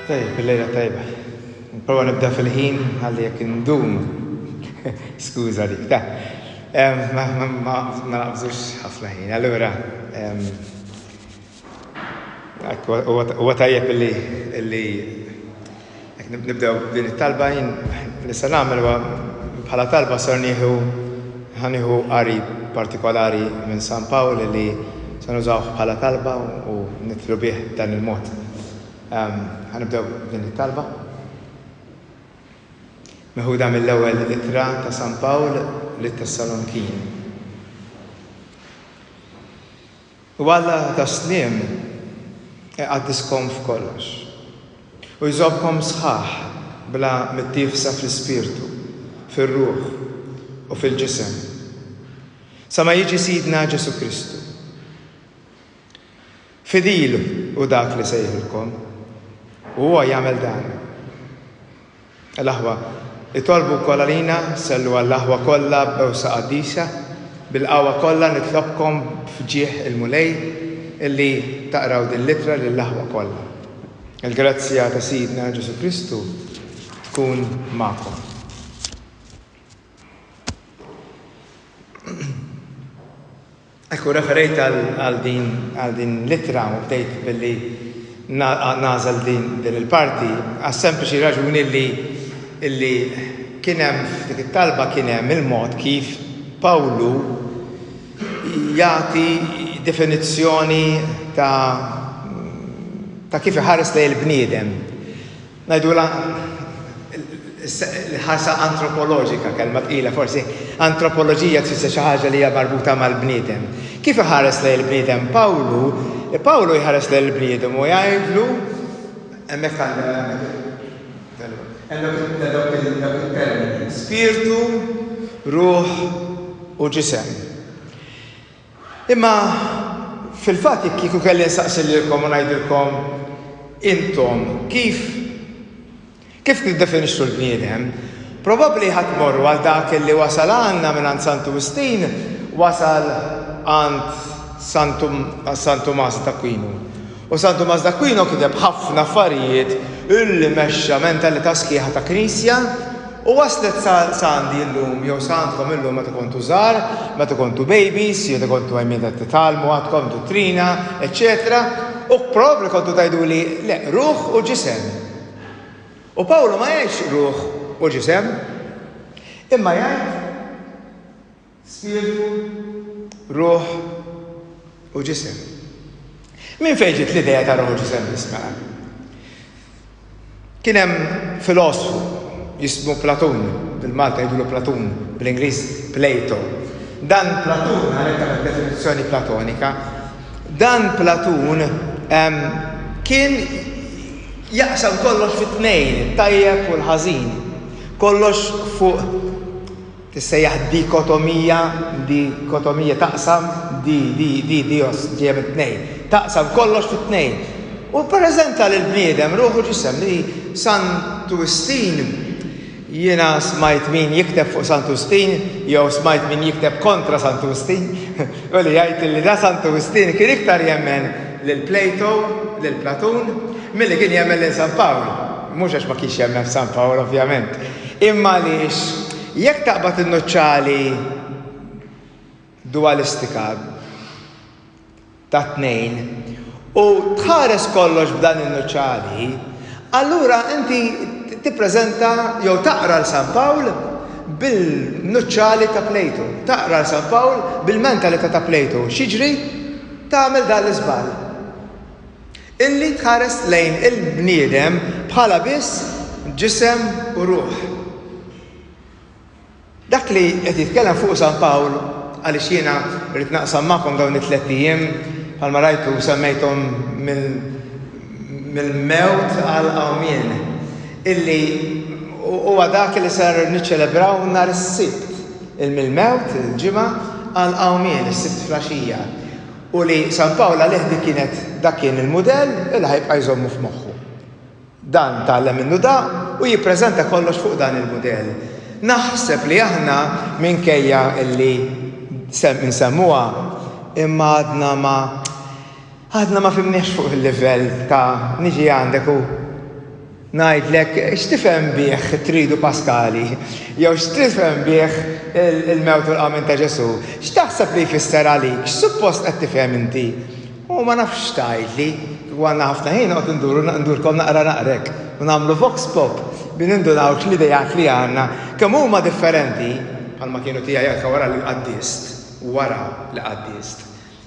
طيب الليلة طيبة. نبغى نبدأ في الحين هل يمكن ندوم. سكوزا دي. ما نقصوش حفلة الحين. allora هو طيب اللي نبدأ بين الطلبة لسه نعمل بحالة طلبة صار نيهو قاري partikolari من سان باول اللي سنوزعه بحالة طلبة ونتلو به دان الموت. هنبدأ بين الطلبة. مهودة من الأول لترا تا سان باول للتسالونكين. وعلى تسليم għaddiskom f'kollox. U jżobkom sħaħ bla mittifsa fl-ispirtu, fil-ruħ u fil-ġisem. Sa ma jiġi Sidna Ġesu Kristu. Fidilu u dak li sejħilkom. U huwa jagħmel dan. L-aħwa itolbu kollha lina sellu għall-aħwa kollha b'ewsa qaddisa bil-qawwa kollha nitlobkom fġieħ il-mulej illi taqraw din litra lill-aħwa kollha. Il-grazzja ta' Sidna Ġesu Kristu tkun magħkom. Ekku referejt għal din litra u bdejt billi nażel din il-parti għas sempliċi raġuni illi kien hemm f'dik it-talba kien hemm il-mod kif Pawlu jagħti definizzjoni ta' kif iħares lejn il-bniedem. Ngħidula l-ħarsa antropoloġika kelma tqila forsi antropoloġija tfisser xi ħaġa li hija marbuta mal-bniedem. Kif iħares lejn il-bniedem Pawlu jħares lejn il-bniedem u jgħidlu hemmhekk il-termini spiritu, ruħ u ġisem. Imma fil-fatt kieku kelli nsaqsilkom u ngħidilkom intom kif tiddefinixxu l-bniedem, probabbli ħadd morru għal dak li wasal għandna minn Sant Agustin wasal għand San Tomas d'Aquino. U San Tomas d'Aquino kiteb ħafna affarijiet illi mexxa mentalità sħiħa ta' Knisja u waslet sandi llum jew sandkom illum meta kontu żgħar, meta kontu babies, jew meta kontu għajmiet titalmu għadkom dottrina, eċetera, u probabbli kontu tgħiduli le ruħ u ġisem. U Pawlu ma jgħidx ruħ u ġisem, imma jgħid spiritu, ruħ u ġisem. Min fejn ġiet l-idea ta' ruħ u ġisem nisma'? Kien hemm filosofu jismu Platon, bil-Malta jgħidulu Platon, bil-Ingliż Plato. Dan Platon, għalhekk definizzjoni platonika, dan Platon kien jaqsam kollox fit-tnejn, tajjeb u l-ħażin. Kollox fuq tissejjaħ dikotomija taqsam dios ġejja mit-tnejn. Taqsam kollox fit-tnejn. U ppreżenta lill-bniedem ruħu ġisem li Sant Agustin jiena smajt min jikteb fuq Sant Agustin jew smajt min jikteb kontra Sant Agustin. U li jgħid li da Sant Agustin kien iktar jemmen lil Plato, lil Platon, milli kien jemmen lil San Paolo. Mhux għax ma kienx jemmen f'San Paolo ovvjament. Imma għaliex jekk taqbad in-nuċċali dualistika ta' tnejn u tħares kollox b'dan in-nuċċali, allura inti tippreżenta jew taqra l-San Pawl bil-nuċċali ta' Plato, taqra l-San Pawl bil-mentalità ta' Plato. Xiġri tagħmel dan l-iżbal. Illi tħares lejn il-bniedem bħala biss ġisem u ruħ. Dak li qed jitkellem fuq San Pawl għaliex jiena rrid naqsam magħkom dawn it-tliet ijiem bħalma rajtu semmejthom mill-mewt għal qawmien illi huwa dak li sar niċċelebraw nhar is-Sibt. Il-mill-mewt il-ġimgħa għal qawmien is-Sibt flaxija. U li San Pawl għalih dak kien il-mudell illi ħajbqa' jżommu f'moħħu. Dan tgħallem minnu da u jippreżenta kollox fuq dan il-mudell. Naħseb li aħna minkejja illi nsemmuha imma għadna ma fimniex fuq il-livell ta' niġi għandek u ngħidlek x'tifhem bih tridu Paskali, jew x'tifhem bih il-mewt u l-qamin ta' Ġesu, x'taħseb li jfisser għalik, x'suppost qed tifhem inti? U ma nafx tgħidli, għandna ħafna ħin noqgħod ndurkom naqrek u nagħmlu vox pop bin indunawx l-idejat li għandna kemm huma differenti bħalma kienu tiegħi wara li qaddist.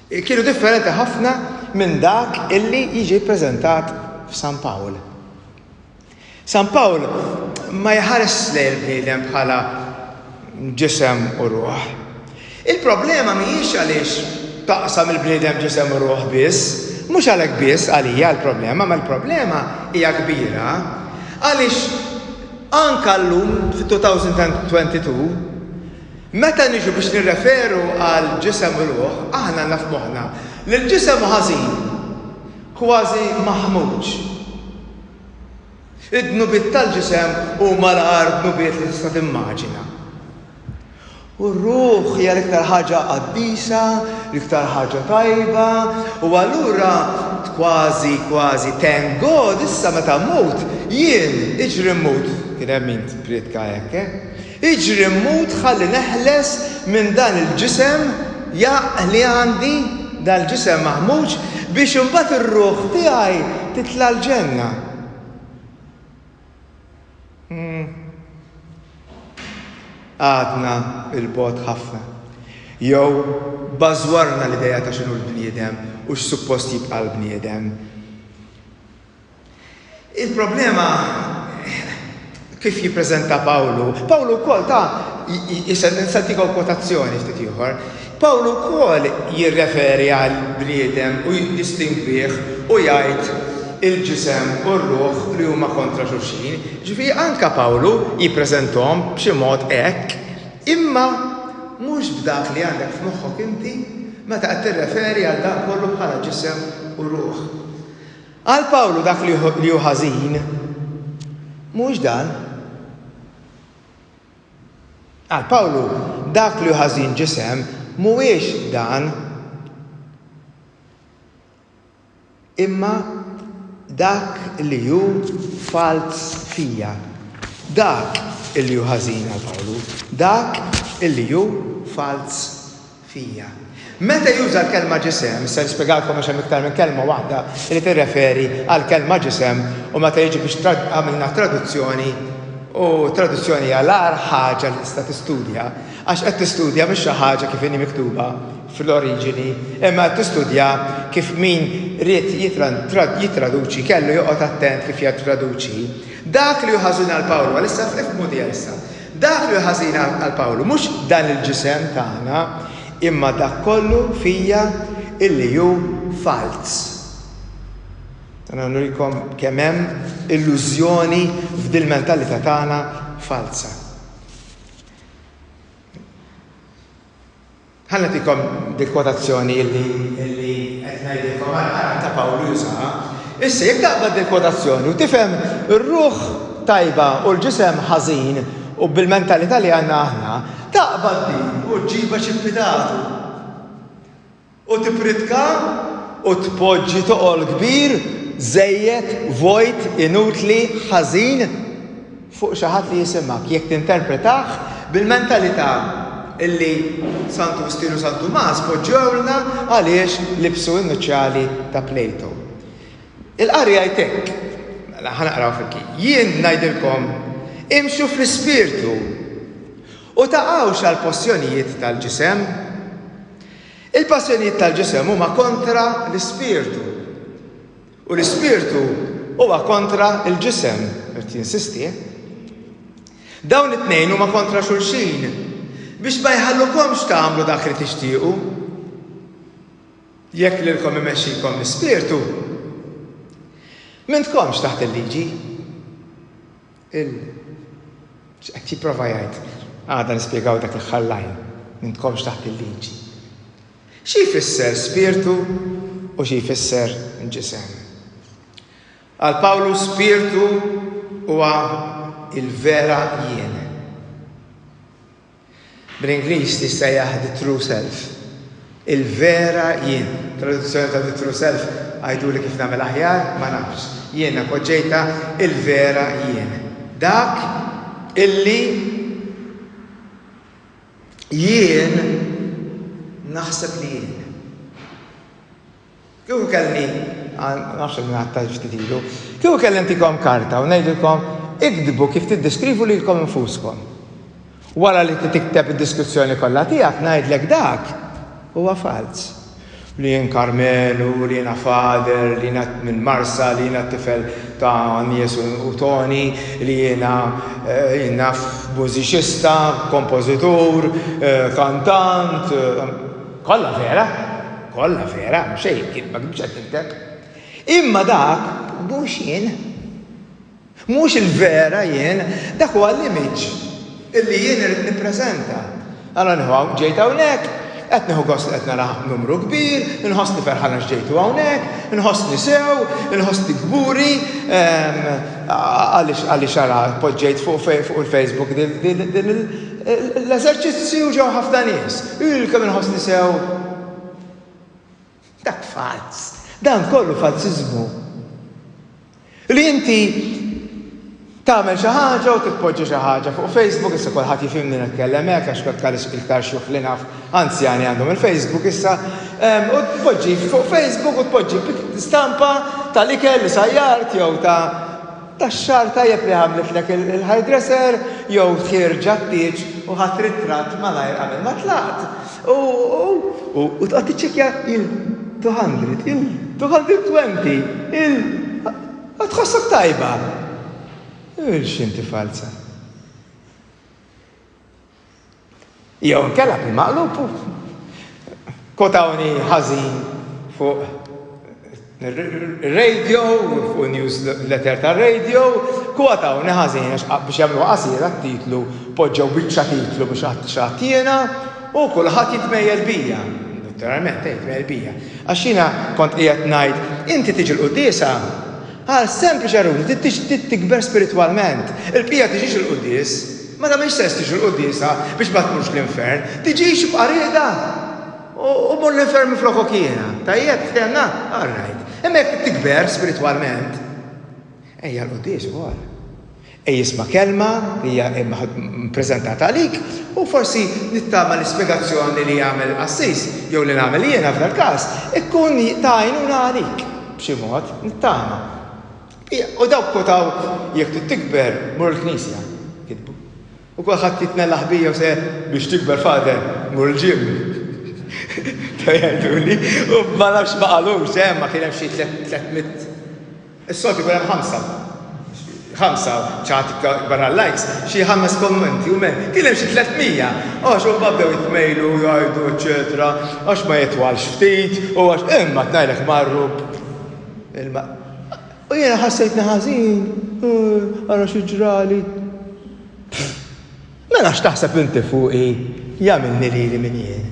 Kienu differenti ħafna minn dak illi jiġi ppreżentat f'San Pawl. San Pawl ma jħares lejn bniedem bħala ġisem u ruħ. Il-problema mhijiex għaliex taqsam il-bniedem ġisem u ruħ biss, mhux għalhekk biss għalija l-problema, ma l-problema hija kbira għaliex anke llum fit-2022 meta niġu biex nirreferu għal ġisem u ruħ, aħna naf moħħna li l-ġisem ħażin kważi maħmuġ. Id-dnubiet tal-ġisem huma l-ar dnubiet li tista' timmaġina. U r-ruħ hija l-iktar ħaġa qaddisa, l-iktar ħaġa tajba, u allura kważi thank God issa meta mmut jien iġri mmut, kien hemm min priedka hekk, iġri mmut ħalli neħles minn dan il-ġisem li għandi dan il-ġisem maħmuġ biex imbagħad ir-ruħ tiegħi titla' l-ġenna. Għadna il-bot ħafna. Jew bażwarna l-idea ta' x'inhu l-bniedem u x'suppost jibqa' l-bniedem. Il-problema kif jippreżenta Pawlu. Pawlu wkoll nistantika kwotazzjoni ftit ieħor. Pawlu wkoll jirreferi għal bniedem u jiddistingwih u jgħid il-ġisem u r-ruħ li huma kontra xulxin. Ġifieri anke Pawlu jippreżenthom b'xi mod hekk, imma mhux b'dak li għandek f'moħħok inti meta qed tirreferi għal dak kollu bħala ġisem u ruħ. Għal Pawlu dak li hu ħażin mhux dan. Għal Pawlu dak li hu ħażin ġisem mhuwiex dan, imma dak li hu falz fija. Dak li hu ħażin għal Pawlu, dak li hu falz fija. Meta juża l-kelma ġisem, issa nispjegalkom għax hemm iktar minn kelma waħda li tirreferi għal kelma ġisem u meta jiġi biex għamilna traduzzjoni u traduzzjoni għal ħaġa li tista' tistudja għax qed tistudja mhix xi ħaġa kif inhi miktuba fl-oriġini, imma qed tistudja kif min ried jitraduċi kellu joqgħod attent kif jittraduċi. Dak li hu ħażin għal Pawlu, għalissa f'modi issa. Dak li hu ħażin għal Pawlu mhux dan il-ġisem tagħna, imma dak kollu fija illi hu falz. Nurikom kemm hemm illużjoni f'dil mentalità tagħna falsa. Ħannatikom dik kwotazzjoni illi qed ngħidilkom ta' Pawlu jużaha. Issa jekk taqbad dik kwotazzjoni u tifhem ir-ruħ tajba u l-ġisem ħażin u bil-mentalità li għandna aħna, taqbad din u ġiba ċippidatu. U tipritka u tpoġġi toqol kbir, żejjed, vojt, inutli, ħażin fuq xi ħadd li jisimgħek jekk tinterpretah bil-mentalità illi Santu Agustin u San Tumas poġġewlna għaliex libsu innuċjali ta' Plato. Il-qari jgħidlek, ħanaqraw fil-kien, jien ngħidilkom imxu fl-ispirtu u taqgħux għal passjonijiet tal-ġisem. Il-passjonijiet tal-ġisem huma kontra l-ispirtu u l-ispirtu huwa kontra l-ġisem. Qed jinsisti. Dawn it-tnejn huma kontra xulxin biex ma jħallukomx tagħmlu dak li tixtiequ. Jekk lilkom imexxikom l-ispirtu, m'intkomx taħt il-liġi. Qed jipprova jgħid, għadha nispjegaw dak il-ħallajn, m'intkomx taħt il-liġi. Xi jfisser spirtu u xi jfisser ġisem. Għal Pawlu spirtu huwa il-vera jien. Bl-Ingliż tista' jgħid the true self. Il-vera jien. Traduzzjoni ta' the true self għajdu li kif nagħmel aħjar, ma nafx. Jiena poġġejta il-vera jien. Dak illi jien naħseb li jien. Kieku kelli, nafx li għattaġ ftitilu, kieku kelli ntikom karta u ngħidilkom ikdbu kif tiddeskrivu lilkom infuskom. Wara li tikteb id-diskussjoni kollha tiegħek ngħidlek dak huwa fals. Li jien Karmelu, li jiena fader, li jiena minn Marsa, li jiena tifel ta' Nies u Toni, li jiena mużiċista, kompożitur, kantant, kollha vera, xejn kien ma kienx qed tikteb. Imma dak mhux jien. Mhux il-vera jien, dak huwa l-image illi jien irid nippreżenta. Allora ġejt hawnhekk, qed nieħu gost qed nara numru kbir, inħossni ferħana x'ġejtu hawnhekk, inħossni sew, inħossni kburi, għaliex ara poġġejt fuq il-Facebook din l-eżerċizzju ġew ħafna nies. Kemm inħossni sew. Dak fals. Dan kollu falsiżmu. Li inti tagħmel xi ħaġa u tippoġġi xi ħaġa fuq Facebook, issa kulħadd jifhimni nitkellem hekk għax il-karxjuħ li naf anzjani għandhom il-Facebook issa, u tpoġġi fuq Facebook u tpoġġi stampa tal-ikel li sajjart jew tax-xahar tajjeb li għamletlek il-hairdresser jew tħierġa t-tieġ u ħadd ritratt malajr qabel ma tlaqt. U tqgħod tiċċekkja il-200, il-220, tħossok tajba. X'inti falsa. Jew nkella bil-maqlub. Kotawni ħażin fuq radio, fuq newsletter tar-radio, kotawni ħażin biex jagħmlu qasira t-titlu, poġġew biċċa titlu biex xagħtina u kulħadd jitmejjel bija. Naturalment jitmejjel bija. Għax jiena kont qiegħed ngħid, inti tiġi l-quddiesa għal sempliċi raġuni tikber spiritwalment. Il-bqija tiġix il-quddies, ma tagħmilx sens tiġi l-quddiesa biex ma tmurx l-infern, tiġix b'qarieda u mur l-infern miflokok jiena. Tajjeb, ftemna? All right. Imma jekk tikber spiritwalment, ejja l-quddies ukoll. Jisma' kelma li hija mpreżentata għalik u forsi nittama l-ispjegazzjoni li jagħmel Assis jew li nagħmel jiena f'dak każ ikkun tajnuna għalik b'xi mod nittama. U dawk kotaw jekk tikber mur l-Knisja kitbu. U kulħadd jitnellaħ bija u se biex tikber fader mur l-ġim. Tajjaduli, u ma nafx ma qalux, ma kien hemm xi 300. Is-solti kien hemm 5 ċati barra likes, xi 5 kommenti u men, kien hemm xi 300. Għax u babdew jitmejlu, jgħidu, eċetera, għax ma jitwalx ftit, u għax imma tnajlek marru. U jiena ħassejtni ħażin, ara xi ġrali. Mela x'taħseb inti fuqi jagħmilni lili minn jien.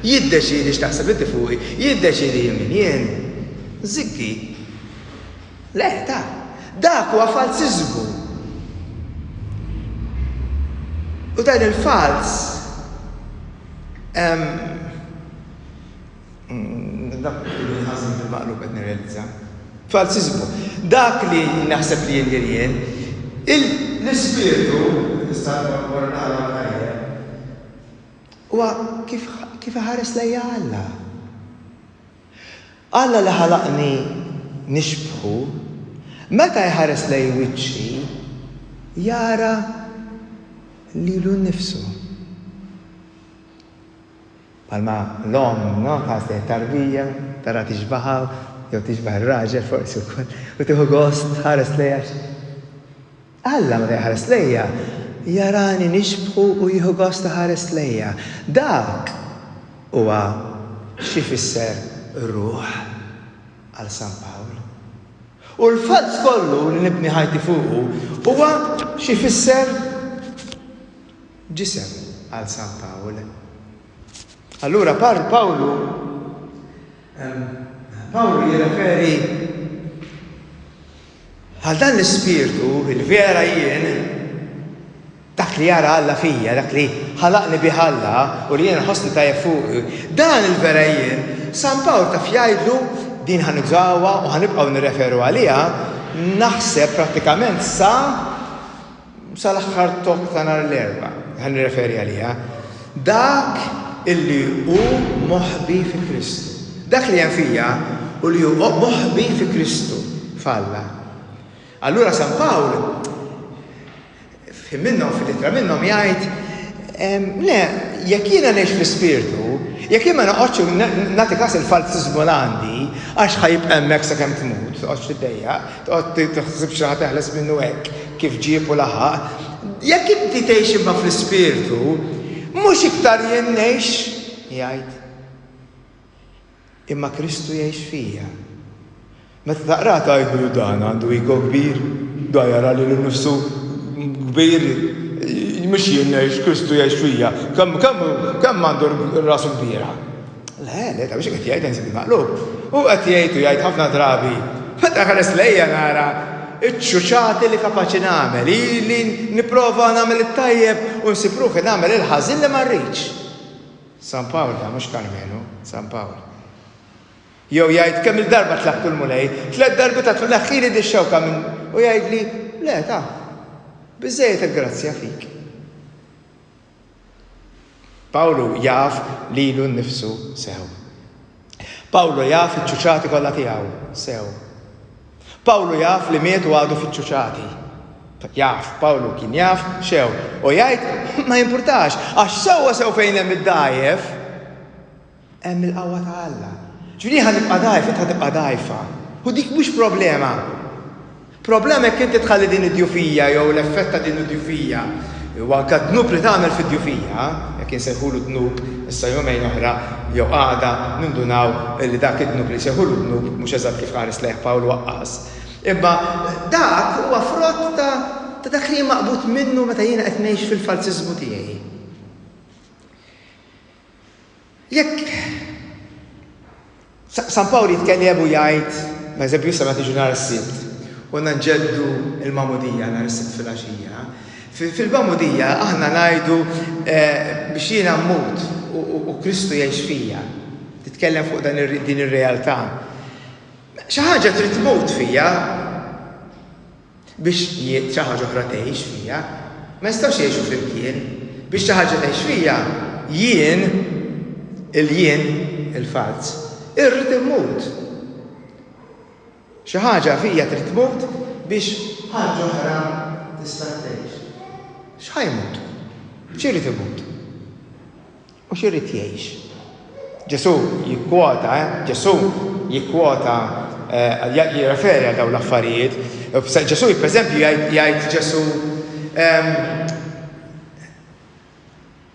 Jiddeċiedi x'taħseb inti fuqi, jiddeċiedi minn jien. Żikki. Le, dak huwa falsiżmu. U dan il-fals dak li ħażin bil-maqlub qed nirrealizza. Falsiżmu. Dak li naħseb li jien, l-ispirtu, nista' wara naqra ħajja, huwa kif ħares lejja Alla. Alla li ħalaqni nixbħu, meta jħares lej wiċċi, jara lilu nnifsu. Palma l-om, ħasli tarbija, tara tixbaħaw, jew tixbaħ ir-raġel forsi wkoll, u tieħu gost ħares lejha. Alla meta jħares lejja, jarani nixbħu u jieħu gost ħares lejja. Dak huwa xi fisser ruħ għal San Pawl. U l-fals kollu li nibni ħajti fuqu huwa xi fisser ġisem għal San Pawl. Allura Pawlu jirreferi għal dan l-ispirtu, il-vera jien, dak li jara Alla fija, dak li ħalaqni biħalla u li jien ħossni tajjeb fuq, dan il-vera jien, San Pawl taf jgħidlu din ħanużawha u ħanibqgħu nirreferu għaliha naħseb prattikament sal-aħħar tok ta' nhar l-erba' ħanirreferi għaliha. Dak illi hu moħbi fi Kristu. Dak li hemm fija u li hu moħbi fi Kristu falla. Allura San Pawl fil-ittra minnhom jgħid le, jekk jiena ngħix fl-ispirtu, jekk jien ma noqgħodx nagħti każ il-falsiżmu għandi għax ħajibqa' hemmhekk sakemm tmut, toqgħodx tiddejjaq, toqgħod taħsib xi ħadd teħles minnu hekk kif ġieb u laħaq. Jekk inti tgħix imma fl-ispirtu, mhux iktar jien ngħix jgħid. Imma Kristu jgħix fija. Meta taqra tgħidu dan għandu ego kbir, da jara li l-nifsu kbir, mhux jien ngħix Kristu jgħix fija. Kemm għandu rasu kbira? Le, ta' biex qed jgħid insib maqlub. U qed jgħid ħafna drabi. Meta ħares lejja nara iċ-ċuċati li kapaċi nagħmel, li nipprova nagħmel it-tajjeb u nsib ruħi nagħmel il-ħażin li ma rridx. San Pawl da mhux Karmelu, San Pawl. Jew jgħid kemm il-darba tlaqtu l-mulej, 3 darbi ta' tlaħħili dix-xewka minn u jgħidli le ta' biżejjed il-grazzja fik. Pawlu jaf lilu nnifsu sew. Pawlu jaf iċ-ċuċati kollha tiegħu sew. Pawlu jaf li mietu għadu fiċ-ċuċati. Jaf, Pawlu kien jaf xew. U jgħid ma jimpurtax, għax sew fejn hemm id-dajjef hemm il-qawwa ta' Alla. Ġifieri ħanibqa' dajf, int ħatibqa' dajfa. U dik mhux problema. Problema jekk inti tħalli din id-djufija jew l-effett ta' din id-djufija. U anke dnub li tagħmel fid-djufija, jekk insejħulu dnub issa jumejn oħra jew għada nindunaw li dak id-dnub li sejħulu dnub mhux eżatt kif qares lejh Pawlu waqqas. Imma dak huwa frott ta' dak li maqbut minnu meta jiena qed ngħix fil-falsiżmu tiegħi. Jekk San Pawl jitkellem u jgħid, ma eżempju issa meta tiġi nhar is-Sibt, u nġeddu il-Mamudija nhar is-Sibt fil-għaxija. Fil-Mamudija aħna ngħidu biex jiena mmut u Kristu jgħix fija. Titkellem fuq din ir-realtà. Xi ħaġa trid tmut fija biex xi ħaġa oħra tgħix fija. Ma jistgħux jgħixu flimkien. Biex xi ħaġa tgħix fija jien il-falz irrid immut. Xi ħaġa fija trid tmut biex ħaġa oħra tista' tgħix. X'ħajmut? X'irid imut? U x'irid jgħix? Ġesu jikkwota jirreferi għal dawn l-affarijiet. Ġesu pereżempju jgħid Ġesu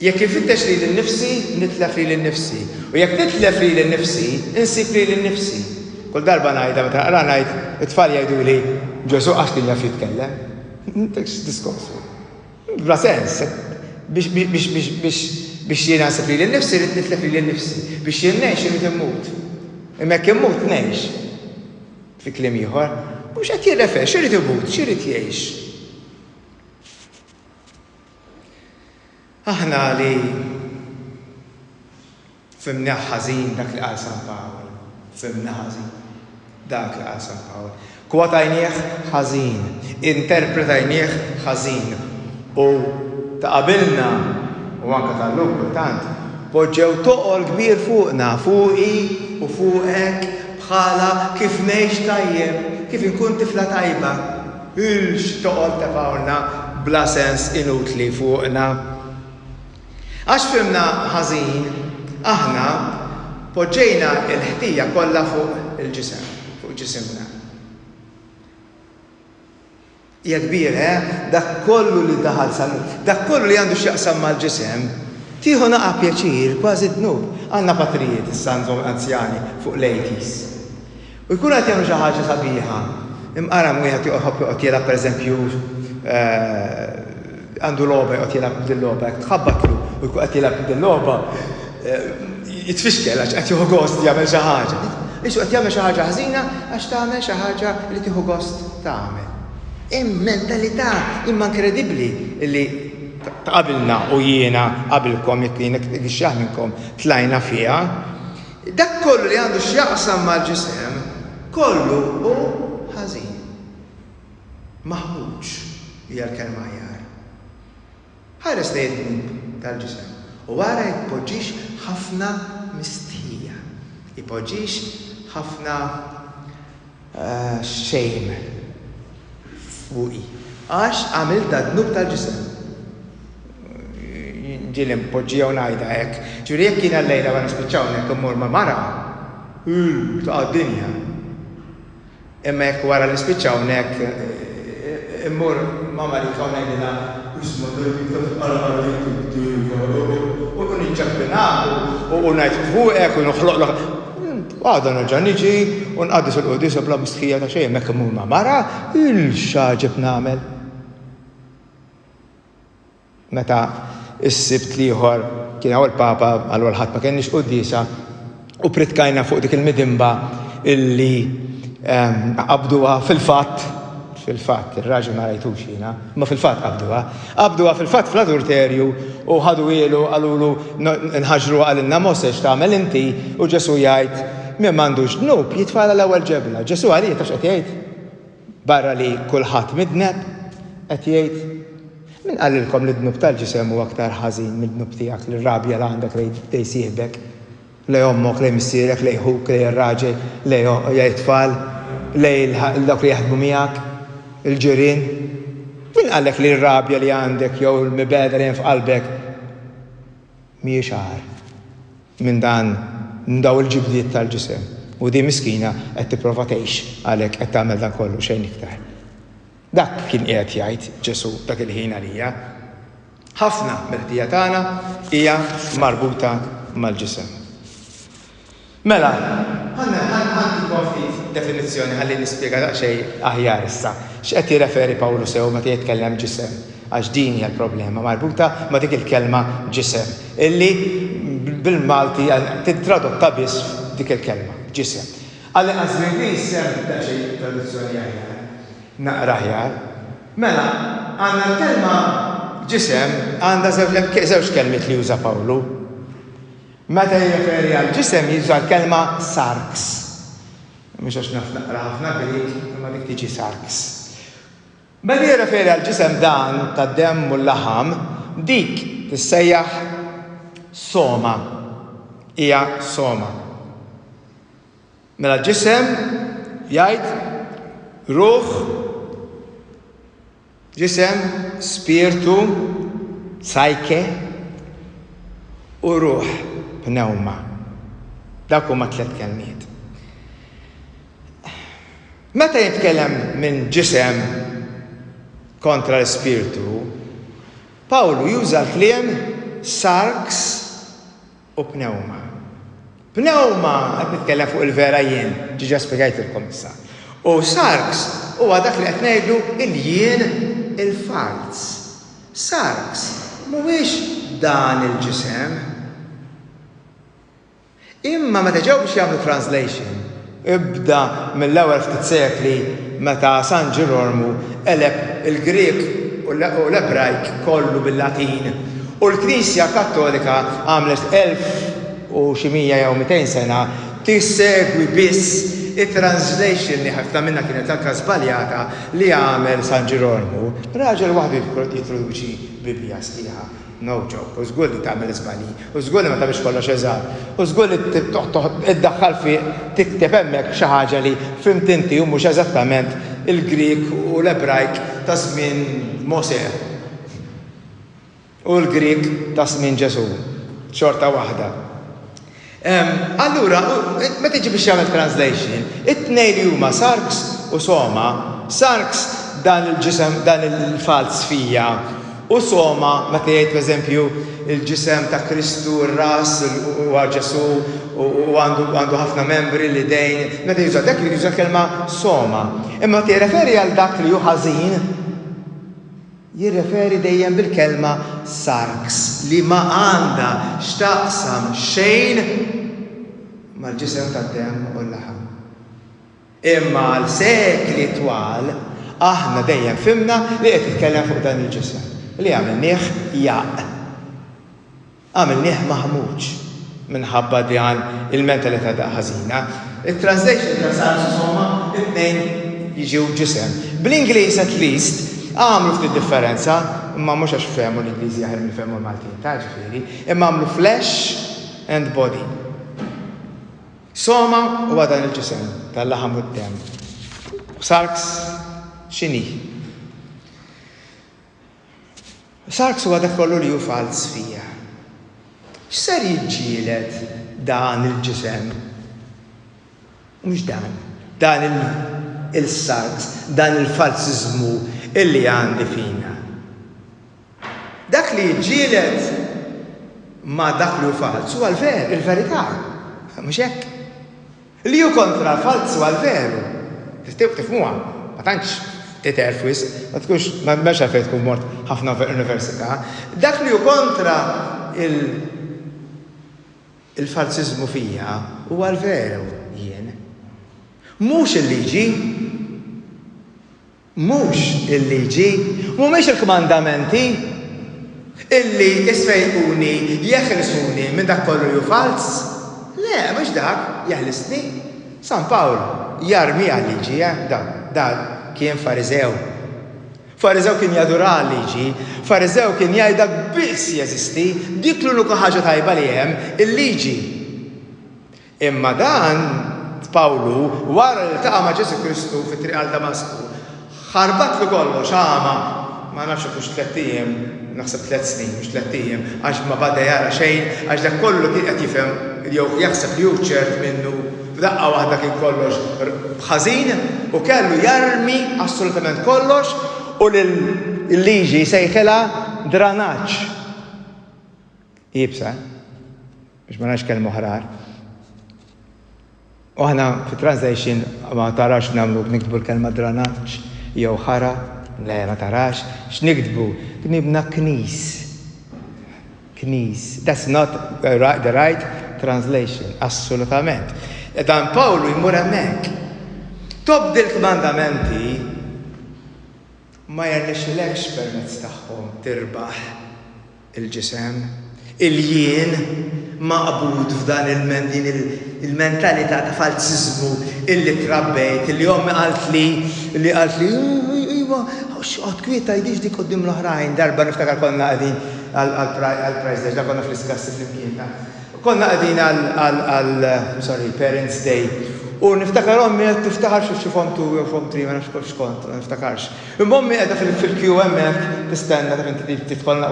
jekk infittex li l-nifsi, nitlef li l-nifsi. U jekk nitlef li l-nifsi, insib li l-nifsi. Kull darba ngħidha meta naqra ngħid it-tfal jgħiduli Ġesu għax kien jaf jitkellem. Intek x'diskorsu. Bla sens. Biex jiena nsib li l-nifsi, rid nitlef li l-nifsi. Biex jien ngħix irid immut. Imma jekk immut ngħix. Fi kliem ieħor, mhux qed jirrefer, x'irid imut, x'irid jgħix. Aħna li fimna ħażin dak li qal San Pawl, fimna ħażin dak li qal San Pawl. Kwotajnieh ħażin, interpretajnieh ħażin u ta' qabilna u anke tal-lum kultant poġġew toqol kbir fuqna, fuqi u fuqek bħala kif ngħix tajjeb, kif inkun tifla tajba. Il-toqol tefawna bla sens inutli fuqna. Għax fimna ħażin, aħna poġġejna l-ħtija kollha fuq il-ġisem, fuq ġisimna. Hija kbira, dak kollu li daħal dak kollu li għandu x'jaqsam mal-ġisem, tieħu naqa' pjaċir, kważi dnub. Għandna patrijiet issa għandhom anzjani fuq l-80s. U jkun qed jagħmlu xi ħaġa sabiħa. Imqara wieħed joqgħod jilgħab pereżempju għandu logħba joqgħod jilgħab din-logħba, jekk tħabbatlu u jkun qed jilgħab din-logħba jitfixkel għax qed jieħu gost jagħmel xi ħaġa. Ixu qed jagħmel xi ħaġa ħażina għax tagħmel xi ħaġa li tieħu gost tagħmel. Mentalità imma inkredibbli li qabilna u jiena qabilkom jekk xi minnkom tlajna fiha dak kollu li għandu x'jaqsam mal-ġisem, kollu hu ħażin. Maħmuġ hija l-kelma ħjar. Ħares lejn tal-ġisem. U wara jpoġġix ħafna mistħija. Jpoġġix ħafna shame fuqi. Għax għamil dnub tal-ġisem. Ġilim poġġija u ngħidha hekk. Ġifieri jekk kien l-lejla wara nispiċċaw hekk immur ma' mara, ta' d-dinja. Imma jekk wara nispiċċaw hekk immur ma' marika u ngħidilha isma' u kun inġabbinaw u ngħid fuqek u noħloq għadha nerġa' niġi u nqaddis il-qudiem bla mistħija ta' xejn hekk immur ma' mara il-xaġeb nagħmel. Meta is-sibt liħor kien hawn il-Papa għal ħadd ma kienx qudiesa u pritkajna fuq dik il-midimba illi qabduha fil-fatt, ir-raġel ma rajtux jiena, ma fil-fatt qabduha fil-fatt fl-adulterju u ħadu ilu qalulu nħaġru għalilna Moses tagħmel inti u Ġesu jgħid min m'għandux dnub jitfala l-ewwel ġebla. Ġesu għalih tafx qed jgħid? Barra li kulħadd midneb qed jgħid min qallilkom li d-dnub tal-ġisem huwa aktar ħażin mid-dnub tiegħek li r-rabja li għandek lejn sieħbek, lejn ommok, lejn missierek, lejn ħuk, lejn ir-raġel, lejn tfal, lejn dawk li jaħdmu miegħek, il-ġirien. Min qallek li r-rabja li għandek jew il-mibeda li f'qalbek mhijiex għar minn daw il-ġibdiet tal-ġisem. U di miskina qed tipprova tgħix għalhekk qed tagħmel dan kollu xejn iktar. Dak kien qiegħed jgħid Ġesu dak il-ħin għalija. Ħafna mill-ħtija tagħna hija marbuta mal-ġisem. Mela, ħanti ftit definizzjoni ħalli nispjega daqsxejn aħjar issa. X'qed jirreferi Pawlu sew meta jitkellem ġisem? Għax din hija l-problema marbuta ma' dik il-kelma ġisem. Illi bil-Malti titradotta biss dik il-kelma ġisem. Għalli għażmin sem daqsxejn traduzzjoni aħjar. Naqra ħjar. Mela, għandna l-kelma ġisem għandha żewġ kelmiet li juża Pawlu. Meta jirreferi għal ġisem juża l-kelma sarks. Mhux għax naqra ħafna Grik, imma dik tiġi sarks. Meta jirreferi għal ġisem dan tad-demm u l-laħam, dik tissejjaħ soma. Hija soma. Mela ġisem jgħid ruħ, ġisem, spiritu, sajke u ruħ, pneuma. Dak huma tliet kelmiet. Meta jitkellem minn ġisem kontra l-spiritu, Pawlu juża l-kliem sarks u pneuma. Pneuma qed nitkellem fuq il-vera jien, ġiġa spjegajtilkom issa. U sarks huwa dak li qed ngħidu il-jien il-fals. Sarks mhuwiex dan il-ġisem. Imma meta ġew biex jagħmlu translation, ibda mill-ewwel ftit sekli meta San Ġirolmu eleb il-Grek u l-Ebrajk kollu bil-Latin. U l-Knisja Kattolika għamlet 1000 u xi 100 jew 200 sena tissegwi biss it-translation li ħafna minna kienet anke żbaljata li għamel San Ġirolmu. Raġel waħdu jittroduċi Biblja sħiħa. No joke. U żgur li tagħmel żbalji. U żgur li ma tagħmilx kollox eżatt. U żgur li iddaħħal fi tikteb hemmhekk xi ħaġa li fimt inti u mhux eżattament il-Grik u l-Ebrajk ta' żmien Mosè. U l-Grik ta' żmien Ġesu. Xorta waħda. Allura, meta tiġi biex jagħmel translation, it-tnejn li huma sarks u soma. Sarks dan il-ġisem, dan il-fals fija. U soma, meta jgħid pereżempju il-ġisem ta' Kristu, r-ras u Ġesu u għandu ħafna membri li dejn, meta juża dak li juża kelma soma. Imma meta jirreferi għal dak li hu ħażin, jirreferi dejjem bil-kelma sarks li ma għandha x'taqsam xejn mal-ġisem tad-demm u l-laħam. Imma l-sekli twal aħna dejjem fimna li qed titkellem fuq dan il-ġisem li għamilnieh jaq. Għamilnieh maħmuġ. minħabba dan il-mentalità da ħażina. Il-translation ta' sarsu somma it-tnejn jiġu ġisem. Bl-Ingliż at least għamlu ftit differenza, imma mhux għax fehmu l-Ingliżi aħjar minn fehmu l-Maltin ta' ġifieri, imma għamlu flesh and body. Soma huwa dan il-ġisem tal-laħam u d-dem. Sarks x'inhi? Sarks huwa dak kollu li hu fals fija. X'ser jiġġieled dan il-ġisem? Mhux dan il-sarks, dan il-falsiżmu illi għandi fina. Dak li jiġġieled ma dak li hu fals huwa il-verità. Mhux hekk. Li hu kontra l-falz huwa l-veru. Tifhmuha, ma tantx titerfwis, ma tkunx ma mexa fejn tkun mort ħafna università. Dak li hu kontra il-falsiżmu fija huwa l-veru jien. Mhux il-liġi, mhumiex il-kmandamenti illi isfejquni, jeħlisuni minn dak kollu ju fals. Le, mhux dak, jeħlisni. San Pawl jarmi għal-liġi, dan kien fariżew. Fariżew kien jadura l-liġi, fariżew kien jgħidak biss jeżisti, dik l-unika ħaġa tajba li hemm il-liġi. Imma dan Pawlu wara li taqa' ma' Ġesu Kristu fit-triq għal Damasku, ħarbat li kollox ma nafx hux 3 ijiem, naħseb 3 snin, mhux 3 ijiem, għax ma bada jara xejn, għax dak kollu kien qed jifhem jew jaħseb li hu ċert minnu f'daqqa waħda kien kollox ħażin u kellu jarmi assolutament kollox u l-liġi sejħilha dranaġġ. Jibsa, biex ma nafx kelmu ħrar. U aħna fit-translation ma tarax nagħmlu nikdbu l-kelma dranaġġ jew ħara, le ma tarax, x'nikdbu? Knibna knis. Knis. That's not the right translation, assolutament. Dan Pawlu jmur hemmhekk. Tobdi l-kmandamenti ma jarnexxilekx permezz tagħhom tirbaħ il-ġisem, il-jien maqbud f'dan il-mentalità ta' falsiżmu illi trabbejt, illi ommi qalt li iwa, x'qod kwieta jidix dik qudiem l-oħrajn, darba niftakar konna qegħdin għall-Prize Day, konna fl-iskassi fl-imkien. Konna qegħdin għal Parents Day. U niftakar ommi qed tiftaħar xi fontu fom tri ma nafx kont, niftakarx. Imma ommi qiegħda fil-queue hemmhekk tistenna ta' inti tidħolna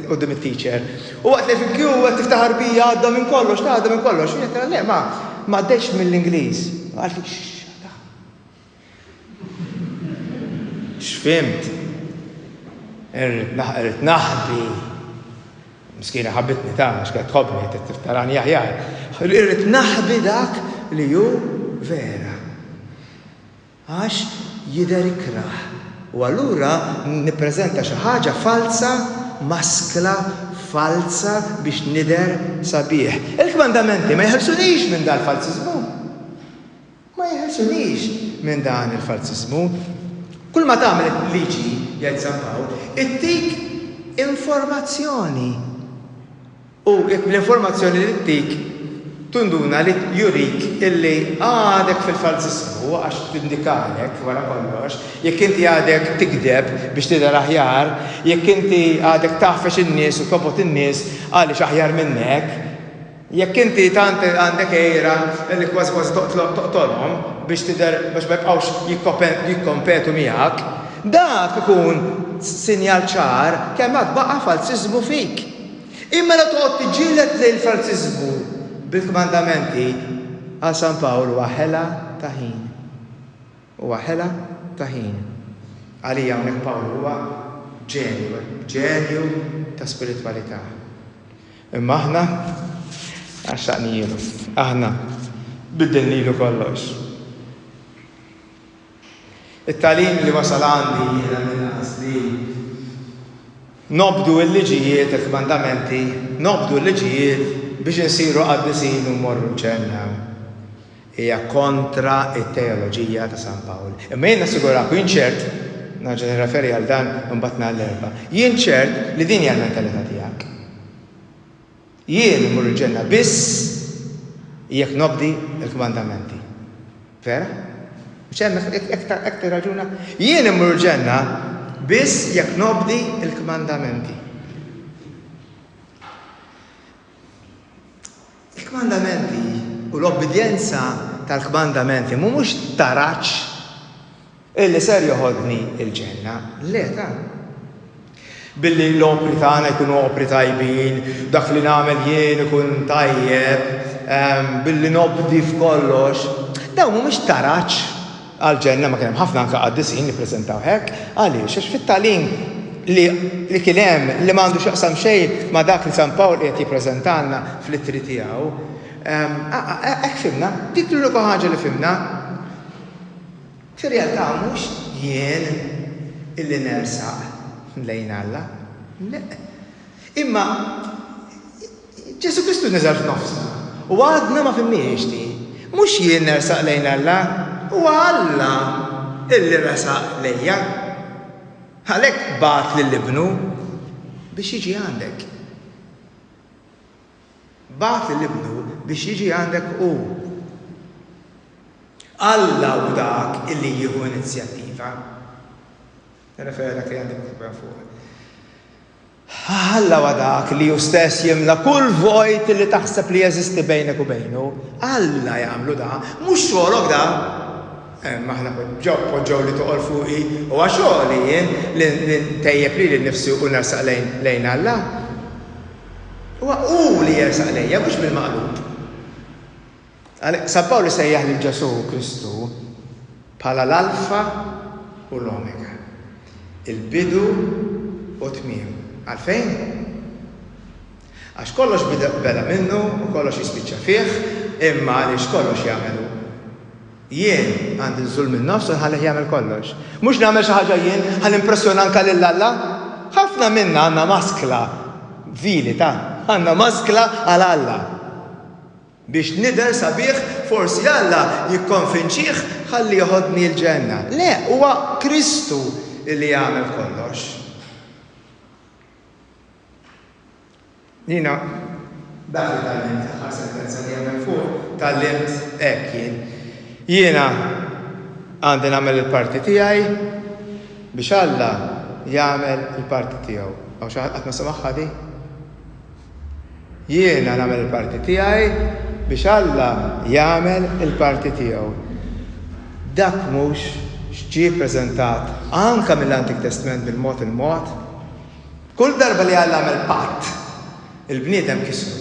qudiem it-teacher. U waqt li fil-queue qed tiftaħar bija għadda minn kollox, għadda minn kollox. Jien qed le ma għaddejx mill-Ingliż. Għalt x'fimt. Irrid naħbi. Miskina ħabbitni ta' x'kien tħobbni qed tiftarani aħjar. Irrid naħbi dak li ju vera. Għax jidher ikraħ. U allura nippreżenta xi ħaġa falsa, maskla falsa biex nidher sabiħ. Il-kmandamenti ma jħelsunix minn dan il-falsiżmu. Ma jħelsunix minn dan il-falsiżmu. Kull ma tagħmel liġi jgħid San Pawl, ittik informazzjoni. U jekk l-informazzjoni li ttik tunduna li jurik illi għadek fil-falsismu għax tindikalek wara kollox, jekk inti għadek tikdeb biex tidher aħjar, jekk inti għadek taħfex in-nies u tobot in-nies għaliex aħjar minnek, jekk inti tant għandek ejra li kważi toqtolhom biex tidher biex ma jibqgħux jikkompetu miegħek, dak ikun sinjal ċar kemm għad baqa' falsiżmu fik. Imma la toqgħod tiġġieled lejn falsiżmu bil-kmandamenti għal San Pawl huwa ħela ta' ħin. Huwa ħela ta' ħin. Għalija hawnhekk Pawl huwa ġenju ta' spiritwalità. Imma aħna għaxxaqnijielu, aħna biddilnilu kollox. It-talim li wasal għandi jiena minqas li nobdu l-liġijiet, il-kmandamenti, nobdu l-liġijiet biex nsiru qaddisin u mmorru ċenna. Hija kontra it-teoloġija ta' San Pawl. Imma jien nassiguraku jien ċert, naġa nirreferi għal dan imbagħad l-erba'. Jien ċert li din hija l-mentalità tiegħek. Jien immur il-ġenna biss jekk nobdi il-kmandamenti. Vera? Ek raġuna? Jien immur il-ġenna biss jekk nobdi il-kmandamenti. Il-kmandamenti u l-obbedjenza tal-kmandamenti mhumiex taraġġ illi ser joħodni il-ġenna. Le ta' billi l-opri tagħna jkunu opri tajbin, dak li nagħmel jien ikun tajjeb, billi nobdi f'kollox. Dawn mhumiex taraġġ għall-ġenna ma kien hemm ħafna anke qaddisin li ppreżentaw hekk, għaliex għax fit-tagħlim li kien hemm li m'għandux jaqsam xejn ma' dak li San Pawl qed jippreżentalna fl-ittri tiegħu. Hekk fimna, dik l-unika ħaġa li fimna. Fir-realtà mhux jien illi nersaq lejn Alla. Imma Ġesu Kristu niżel f'nofsna. U għadna ma fimniex di. Mhux jien nersaq lejn Alla, u Alla illi resaq lejja. Għalhekk bagħat lill-ibnu biex jiġi għandek. Bagħat lill-ibnu biex jiġi għandek u. Alla u dak illi jieħu inizjattiva. Referi dak li għandi miktub fuq. Alla u dak li ju stess jimla kull vojt li taħseb li jeżisti bejnek u bejnu. Alla jagħmlu da, mhux xogħolok da. Maħna poġġew li toqgħol fuqi u għaxogħli jien li ntejjeb li nnifsi u nersaq lejn Alla. U li jersaq lejja mhux bil-maqlub. San Pawl sejjaħ lil Ġesu Kristu bħala l-alfa u l-omega. Il-bidu u tmiem. Għalfejn? Għax kollox beda minnu u kollox jispiċċa fih, imma għaliex kollox jagħmelu. Jien għandi żul minn nofs u nħallih jagħmel kollox. Mhux nagħmel xi ħaġa jien ħalli impressjona anke lil Alla. Ħafna minna għandna maskla vili għandna maskla għal Alla. Biex nidher sabiħ forsi Alla jikkonfinċih ħalli joħodni l-ġenna. Le, huwa Kristu li jagħmel kollox. Nina, dak li tal-limt, aħħar sentenza li jagħmel fuq, tal-limt hekk jien. Jiena għandi nagħmel il-parti tiegħi biex Alla jagħmel il-parti tiegħu. Aw xi ħadd qatt ma semaħħa di? Jiena nagħmel il-parti tiegħi biex Alla jagħmel il-parti tiegħu. Dak mhux ġie ppreżentat anke mill-Antik Testament bil-mod il-mod. Kull darba li Alla għamel patt, il-bniedem kisru.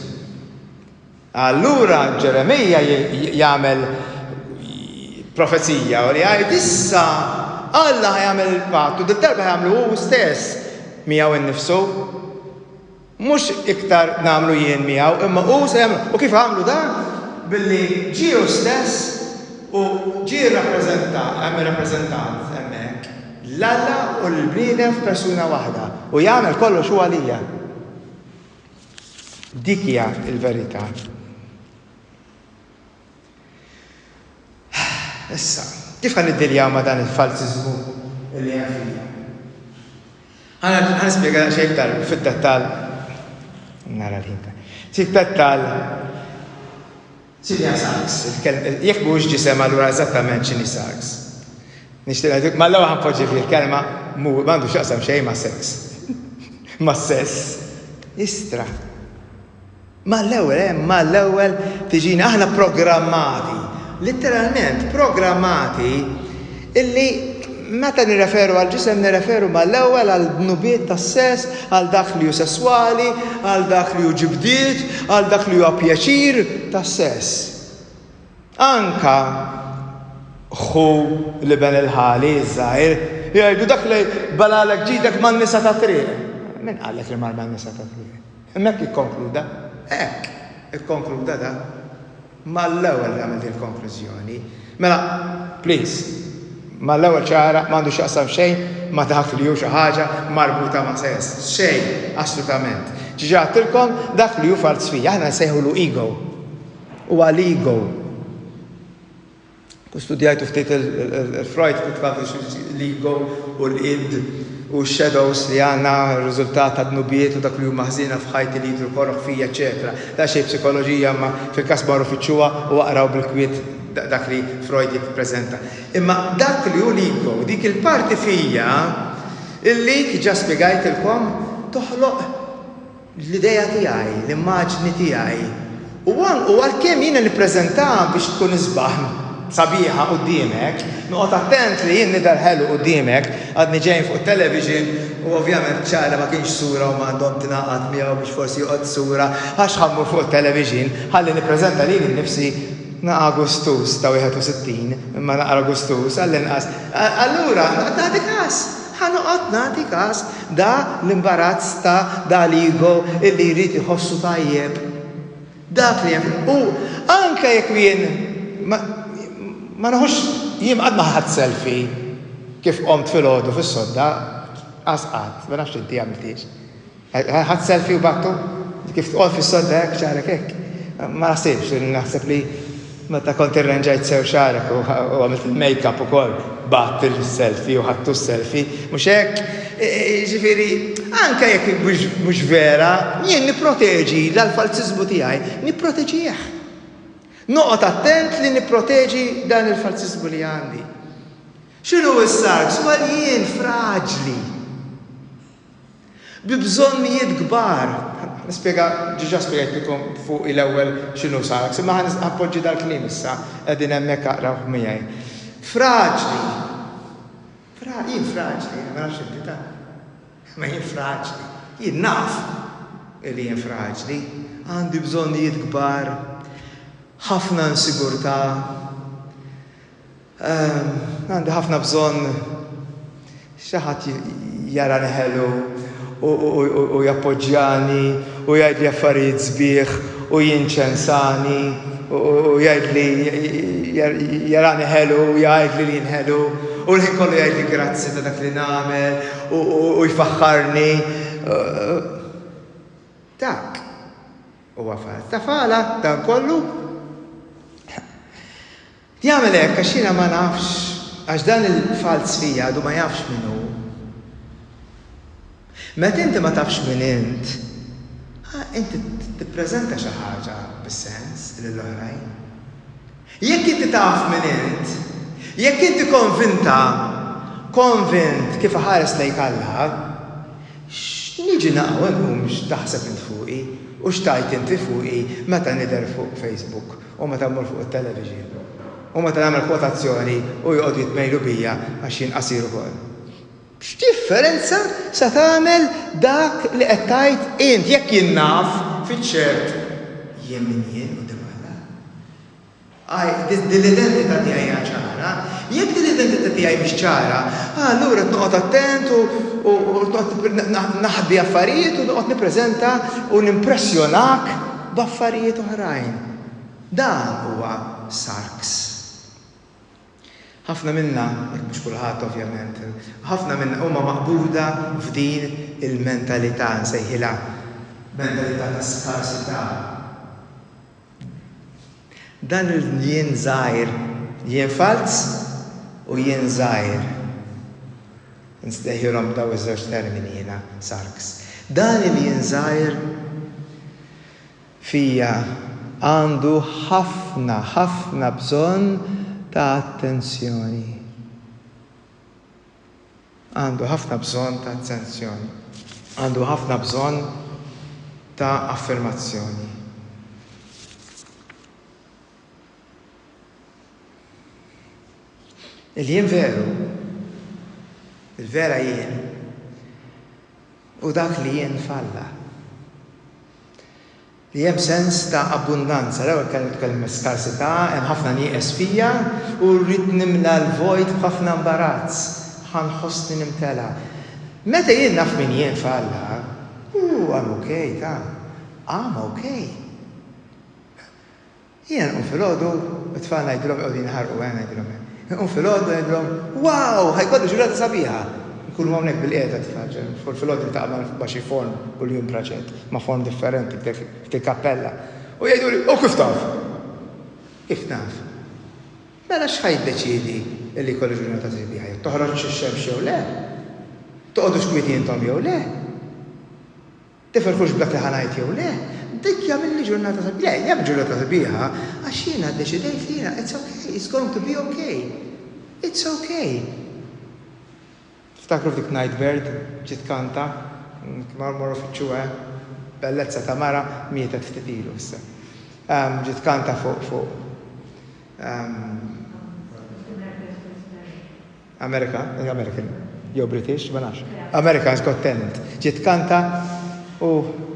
Allura Ġeremija jagħmel profezija u li jgħid issa Alla jagħmel il-patt u darba jagħmlu hu stess miegħu innifsu. Mhux iktar nagħmlu jien miegħu, imma hu se jagħmlu. U kif għamlu dan? Billi ġiew stess u ġie rappreżentant hemmhekk l-Alla u l-bniedem f'persuna waħda u jagħmel kollox huwa għalija. Dik hija l-verità. Issa, kif ħan niddiljaw ma' dan il-falsiżmu li hemm fija? Ħa nispjega xejn iktar fid-dettall. Nara l-ħin. Fid-dettall Silja Saks, jekk mhux ġisem allura eżattament x'inhi Saks. Nixtieq ngħidlek mal-ewwel ħanpoġġi fil-kelma m'għandux x'aqsam xejn ma' seks. Ma' sess. Istra. Mal-ewwel tiġina aħna programmati, letteralment programmati illi meta nirreferu għal ġisem nirreferu mal-ewwel għal bnubiet tas-sess, għal dak li hu sesswali, għal dak li hu ġibdiet, għal dak li huwa pjaċir tas-sess. Anka ħu li ben il-ħali żgħir jgħidu dak li balalek ġidek man-nisa ta' triq. Min qalek li mar man-nisa ta' triq? Hemmhekk ikkonkluda. Hekk ikkonkluda da. Mal-ewwel għamel din il-konklużjoni. Mela, please. Ma l-ewwel ċara m'għandux jaqsam xejn ma dak li hu xi ħaġa marbuta ma' sess. Xejn, assolutament. Ġiġatilkom dak li hu falsfija, aħna nsejħulu ego. Huwa l-ego. Studjajtu ftit il-Freud kif tfaddu l-ego u l-id u shadows li għanna r-riżultat ta' dnubiet u dak li huma ħżina f'ħajti li jidru korroħ fija, eċetera. Da xejn psikoloġija ma fil-każ marru fiċċuha u waqraw bil-kwiet dak li Freud jippreżenta. Imma dak li hu l-ego, dik il-parti fija illi ġa spjegajtilkom toħloq l-idea tiegħi, l-immaġni tiegħi. U għalkemm jiena nippreżentaha biex tkun isbaħ sabiħa qudiemek, noqgħod attent li jien nidher ħelu qudiemek, għadni ġejn fuq television u ovvjament ċara ma kienx sura u m'għandhom tingħaqad miegħu biex forsi joqgħod sura għax ħammur fuq television, ħalli nippreżenta lili nnifsi naqa' Agustus ta' 61, imma naqa' Agustus għall-inqas. Allura nagħti każ, ħanoqgħod nagħti każ da l-imbarazz ta' da l-ego illi jrid iħossu tajjeb. Dak li u anke jekk jien ma naħux jiem għad maħad selfie kif qomt fil-ħodu fil-sodda għasqat, ma nafx inti għamiltiex. Ħad selfie u battu kif qomt fil-sodda għek xarek għek. Ma nasibx, naħseb li meta kont irranġajt sew xarek u għamilt il-make-up u kol batt il-selfie u ħattu selfie. Mux hekk, ġifiri, anke jekk mux vera, jien niproteġi dal-falsizmu tiegħi, niproteġih. Noqgħod attent li nipproteġi dan il-falsizmu li għandi. X'inhu s-sarks? Huwa li jien fraġli. Bi bżonnijiet kbar. Ġiġa spjegajtlikom fuq l-ewwel x'inhu sarks, imma ħanpoġġi dal-kliem issa qegħdin hemmhekk aqraw miegħi. Fraġli. Jien fraġli, ma nafx inti ta'. Ma jien fraġli. Jien naf li jien fraġli. Għandi bżonnijiet kbar. ħafna insigurtà, għandi ħafna bżonn xi ħadd jarani ħelu u jappoġġjani u jgħidli affarijiet sbieħ u jinċensani u jgħidli jarani ħelu u jgħidli li nħelu u l-ħin kollu jgħidli grazzi ta' dak li nagħmel u jfaħħarni. Dak huwa fal. Tafala dan kollu jagħmel hekk għax jiena ma nafx għax dan il-falz fija għadu ma jafx min hu. Meta inti ma tafx min inti tippreżenta xi ħaġa bis-sens lill-oħrajn. Jekk inti taf min jekk inti konvint kif ħares lejk Alla, x'niġi naqgħu nkun biex taħseb int fuqi u x'tajt inti fuqi meta nidher fuq Facebook u meta mmur fuq it-television. U meta nagħmel kwotazzjoni u joqgħdu jitmejlu bija għax jien qasir ukoll. X'differenza se tagħmel dak li qed tgħid int jekk jien naf fiċ-ċert jien min jien quddiem Alla. Din l-identità tiegħi hija ċara. Jekk din l-identità tiegħi mhix ċara, allura noqgħod attent u naħbi affarijiet u noqgħod nippreżenta u nimpressjonak b'affarijiet oħrajn. Dan huwa sarks. ħafna minna, mhux kulħadd ovvjament, ħafna minna huma maqbuda f'din il-mentalità nsejħilha, mentalità ta' skarsità. Dan il-jien żgħir, jien fals u jien żgħir. Nstejħilhom daw iż-żewġ termini jiena sarks. Dan il-jien żgħir fija għandu ħafna bżonn ta' attenzjoni. Għandu ħafna bżonn ta' attenzjoni. Għandu ħafna bżonn ta' affermazzjoni. Il-jien veru, il-vera jien, u dak li jien falla. Li hemm sens ta' abbundanza, l-ewwel kelma skarsità, hemm ħafna nieqes fija u rrid nimla l-vojt b'ħafna imbarazz, ħanħossni nimtela. Meta jien naf min jien falla, I'm okay, I'm okay. Jien nqum filgħodu, it-tfal ngħidilhom qegħdin iħarqu għen ngħidilhom. Nqum filgħodu ngħidilhom, wow, ħajkollu ġurnata sabiħa. Nkunu hawnhekk bil-qiegħda tfal, fil-filgħodu taqbel baxi form kuljum proġett, ma' form differenti f'dik kappella. U jgħiduli, kif taf? Kif naf? Mela x'ħajdeċiedi illi kollu ġurnata sabiħa? Toħroġ ix-xemx jew le? toqgħodux kwieti intom jew le. Tifirħux b'dak li ħanajt jew le. Dik jagħmilli ġurnata sabiħa. Le, jagħmel ġurnata sabiħa għax jiena ddeċidejt li jiena it's okay, it's going to be okay. It's okay. Ftakru f'dik Night Bird ġiet kanta, marmor uffiċċju bellezza ta' mara mietet ftit ilu issa. Ġiet kanta fuq American, jew British, ma nafx. American's Got Talent. Ġiet kanta u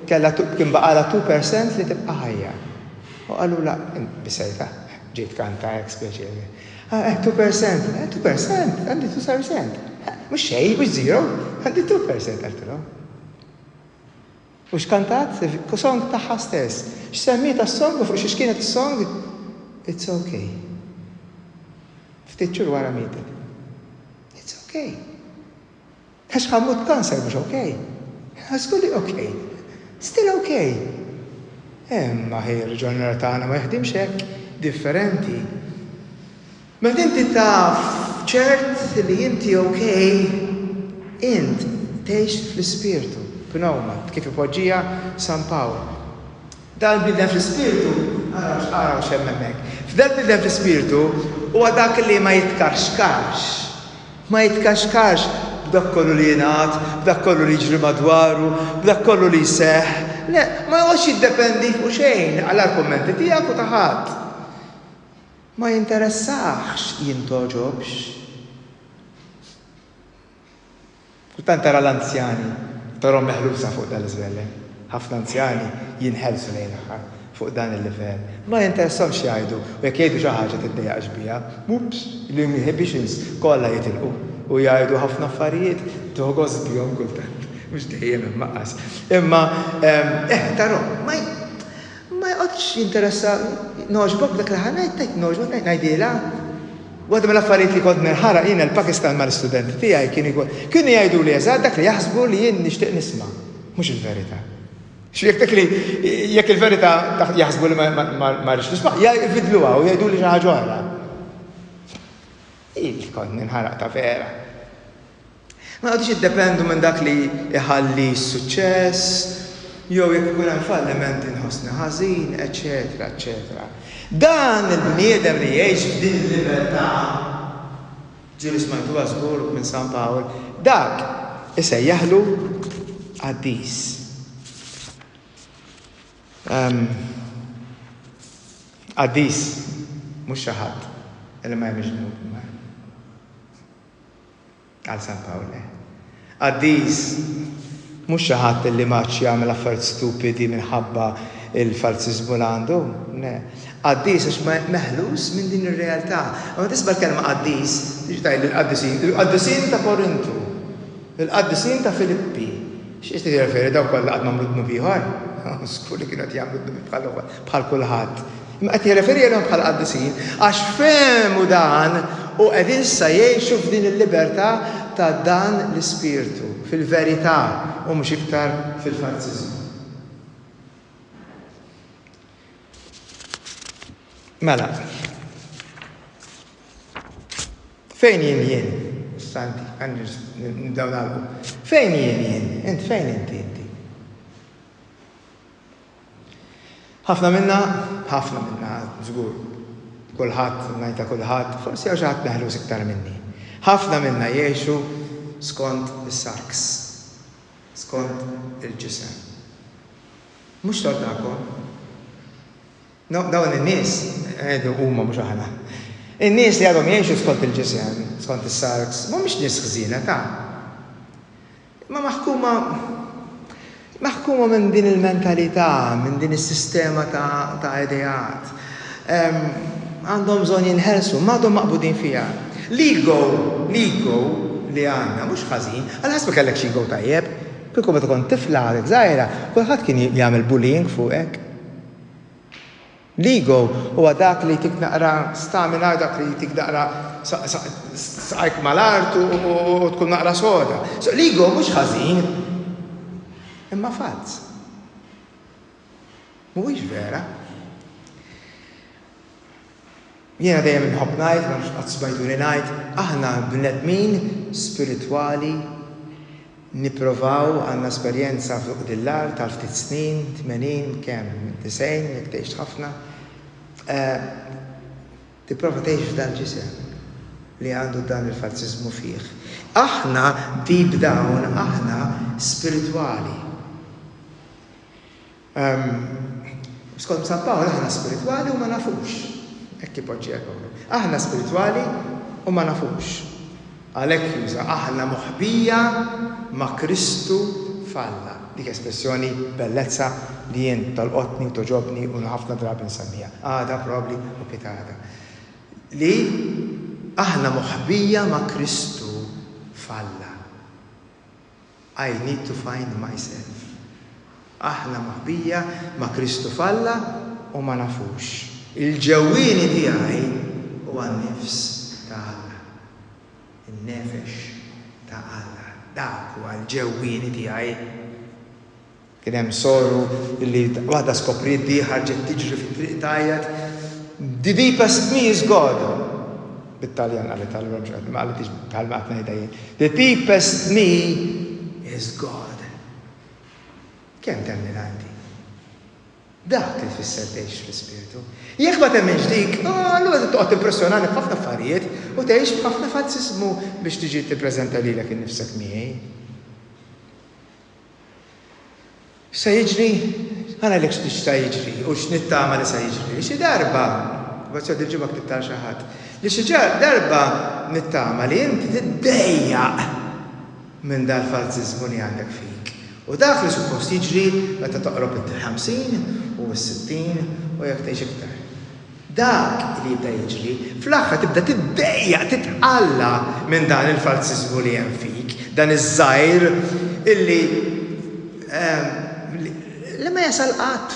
kien baqala 2% li tibqa' ħajja. U qalula bisejta, ġiet kanta hekk speċjali. 2%, għandi 2%. Mhux xejn, mhux zero, għandi 2% għaltilhom. U x'kantat? Song tagħha stess. X'semmiet as-song u fuq x'kienet is-song? It's okay. Ftit xhur wara mietet. It's okay. Għax ħammut kanser mhux okay. Għaskulli okay. Still okay. Imma ħejr ġurnata tagħna ma jaħdimx hekk differenti. Meta inti taf ċert li inti okay, int tgħix fl-ispirtu. Pnewma, kif ipoġġija San Pawl. Dan bidem fl-ispirtu, araw xemm hemmhekk. F'dan bidem fl-ispirtu huwa dak li ma jitkaxkarx. Ma jitkaxkarx b'dak kollu li jingħad, b'dak kollu li jiġri madwaru, b'dak kollu li jseħħ. Le, ma jgħodx jiddependi fuq xejn għall-argumenti tiegħek u ta' ħadd. Ma jinteressax jintoġobx. Kultant tara l-anzjani, tarhom meħlusa fuq dan l-iżvelle. Ħafna anzjani jinħelsu lejn aħħar fuq dan il-livell. Ma jinteressahomx jgħidu, u jekk jgħidu xi ħaġa tiddejjaqx biha, ups, l-inhibitions kollha jitilqu u jgħidu ħafna affarijiet toħgos bihom kultant, mhux dejjem immaqqas. Imma tarhom ma jqgħodx jinteressa noġbok dak li ħanajt tajt noġbok ngħidilha. Waħda mill-affarijiet li kont nirħaraq jien il-Pakistan mal-istudenti tiegħi kienu jgħidu li eżatt dak li jaħsbu li jien nixtieq nisma', mhux il-verità. Jekk il-verità jaħsbu li ma rridx nisma', jbidluha u jgħidu li xi ħaġa oħra. Kont ninħaraq ta' vera. Ma għadix iddependu minn dak li iħalli s-suċċess, jew jekk ikun hemm fallimenti nħossni ħażin, eċetera, eċetera. Dan il-bniedem li jgħix f'din il-libertà, ġieli smajtuha żgur minn San Pawl, dak isejjaħlu qaddis. Qaddis mhux xi ħadd illi ma jemx ġnub għal San Pawl. Qaddis mhux xi ħadd illi maċċ jagħmel affarijiet stupidi minħabba il-falsiżmu li għandu. Qaddis għax meħlus minn din ir-realtà. Ma tisba' l-kelma qaddis, tiġi tgħid il-qaddisin ta' Korintu, il-qaddisin ta' Filippi. X'qed tirreferi dawk kollha qatt m'għamlu dnub ieħor? Skur li kienu qed jagħmlu dnub bħal kulħadd. Imma qed jirreferi għalhom bħal qaddisin għax fehmu dan u qegħdin issa jgħixu f'din il-libertà ta' dan l-ispirtu, fil-verità u mhux iktar fil-falsiżmu. Mela, fejn jien? Santi, nibdew nagħlqu. Fejn jien? Int fejn inti? Ħafna minna, żgur. Kulħadd, ngħidha kulħadd, forsi hawn xi ħadd meħlus iktar minni. Ħafna minna jgħixu skont is-sarks, skont il-ġisem. Mhux tagħkom. Dawn in-nies, huma mhux aħna. In-nies li għadhom jgħixu skont il-ġisem, skont is-sarks, mhumiex nies ħżiena ta'. Ma maħkuma minn din il-mentalità, minn din is-sistema ta' idejat. Għandhom bżonn jinħelsu, m'għadhom maqbudin fiha. L-ego li għandna mhux ħażin, għal ħasba kellek xi ego tajjeb, kieku meta kont tifla għadek żgħira, kulħadd kien jagħmel bullying fuqek. L-ego huwa dak li tik naqra stamina, dak li tik naqra saqajk mal-art u tkun naqra soda. L-ego mhux ħażin, imma fals. Mhuwiex vera. Jiena dejjem inħobb ngħid, ma qatt smajtuni ngħid, aħna bnedmin spiritwali niprovaw għandna esperjenza fuq dil-lar tal-ftit snin, 80 kemm 90 jekk tgħix ħafna. Tipprova tgħix f'dan ġisem li għandu dan il-falsiżmu fih. Aħna deep down, aħna spiritwali. Skont San Paolo aħna spiritwali u ma nafux. Hekk ipoġġiehom. Aħna spiritwali u ma nafux. Għalhekk juża aħna moħbija ma' Kristu falla. Dik espressjoni bellezza li jien tal-qotni u toġobni u ħafna drabi nsemmija. Għada probabli u pitada. Li aħna moħbija ma' Kristu falla. I need to find myself. Aħna moħbija ma' Kristu falla u ma nafux. Il-ġewwini tiegħi huwa n-nifs ta' Alla. Il-nefex ta' Alla. Dak huwa l-ġewwini tiegħi. Kien hemm soru li waħda skopriet di ħarġet tiġri fit-triq tajjed. The deepest me is God. Bit-Taljan qalet tal-Romġad, ma qalet bħalma qed ngħidha. The deepest me is God. Kemm temmen għandi? Dak li tfisser tgħix fl-ispirtu. Jekk ma temmenx dik, allura toqgħod impressjonani b'ħafna affarijiet u tgħix b'ħafna falsiżmu biex tiġi tippreżenta lilek innifsek miegħi. Se jiġri, ħana lek x'tixta jiġri u x'nittama li se jiġri. Xi darba, bħazza dirġibha ktibtar xi ħadd, li xi darba nittama li inti tiddejjaq minn dal-falsiżmu li għandek fik. U dak li suppost jiġri meta toqrob il-50 u s-60 u jekk tgħix iktar. Dak li jibda jiġri, fl-aħħar tibda tiddejjaq titqalla minn dan il-falsiżmu li hemm fik, dan iż-żgħir illi ma jasal qatt.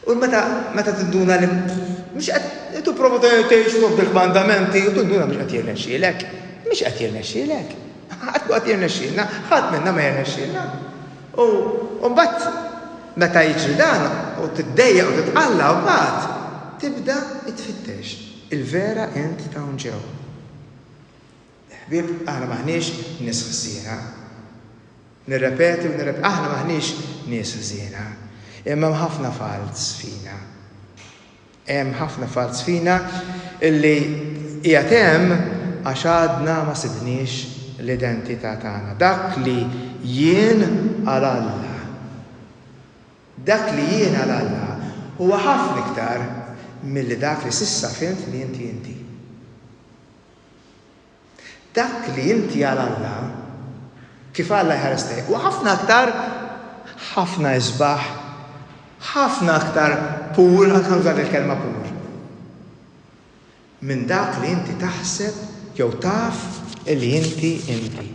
U meta tinduna li mhux qed tipprova tgħix fuq bil-mandamenti u tinduna mhux qed jirnexxielek. Mhux qed jirnexxielek. Għad jirnexxilna, ħadd minna ma jirnexxilna. U mbagħad meta jiġri dan u tiddejjaq u titqalla u mbagħad tibda tfittex il-vera int ta' ġew. Ħbieb aħna maħniex nies ħsiena. Nirrepeti u nirrepeti, aħna maħniex nies ħsiena. Imma ħafna falz fina. Hemm ħafna falz fina illi qiegħed hemm għax għadna ma sibniex l-identità tagħna. Dak li jien għal Alla. Dak li jien għal Alla huwa ħafna iktar milli dak li sissa fimt li inti. Dak li inti għal Alla kif Alla jħarestejk huwa ħafna aktar ħafna isbaħ, ħafna aktar pur, ħanżar il-kelma pur. Minn dak li inti taħseb jew taf illi inti.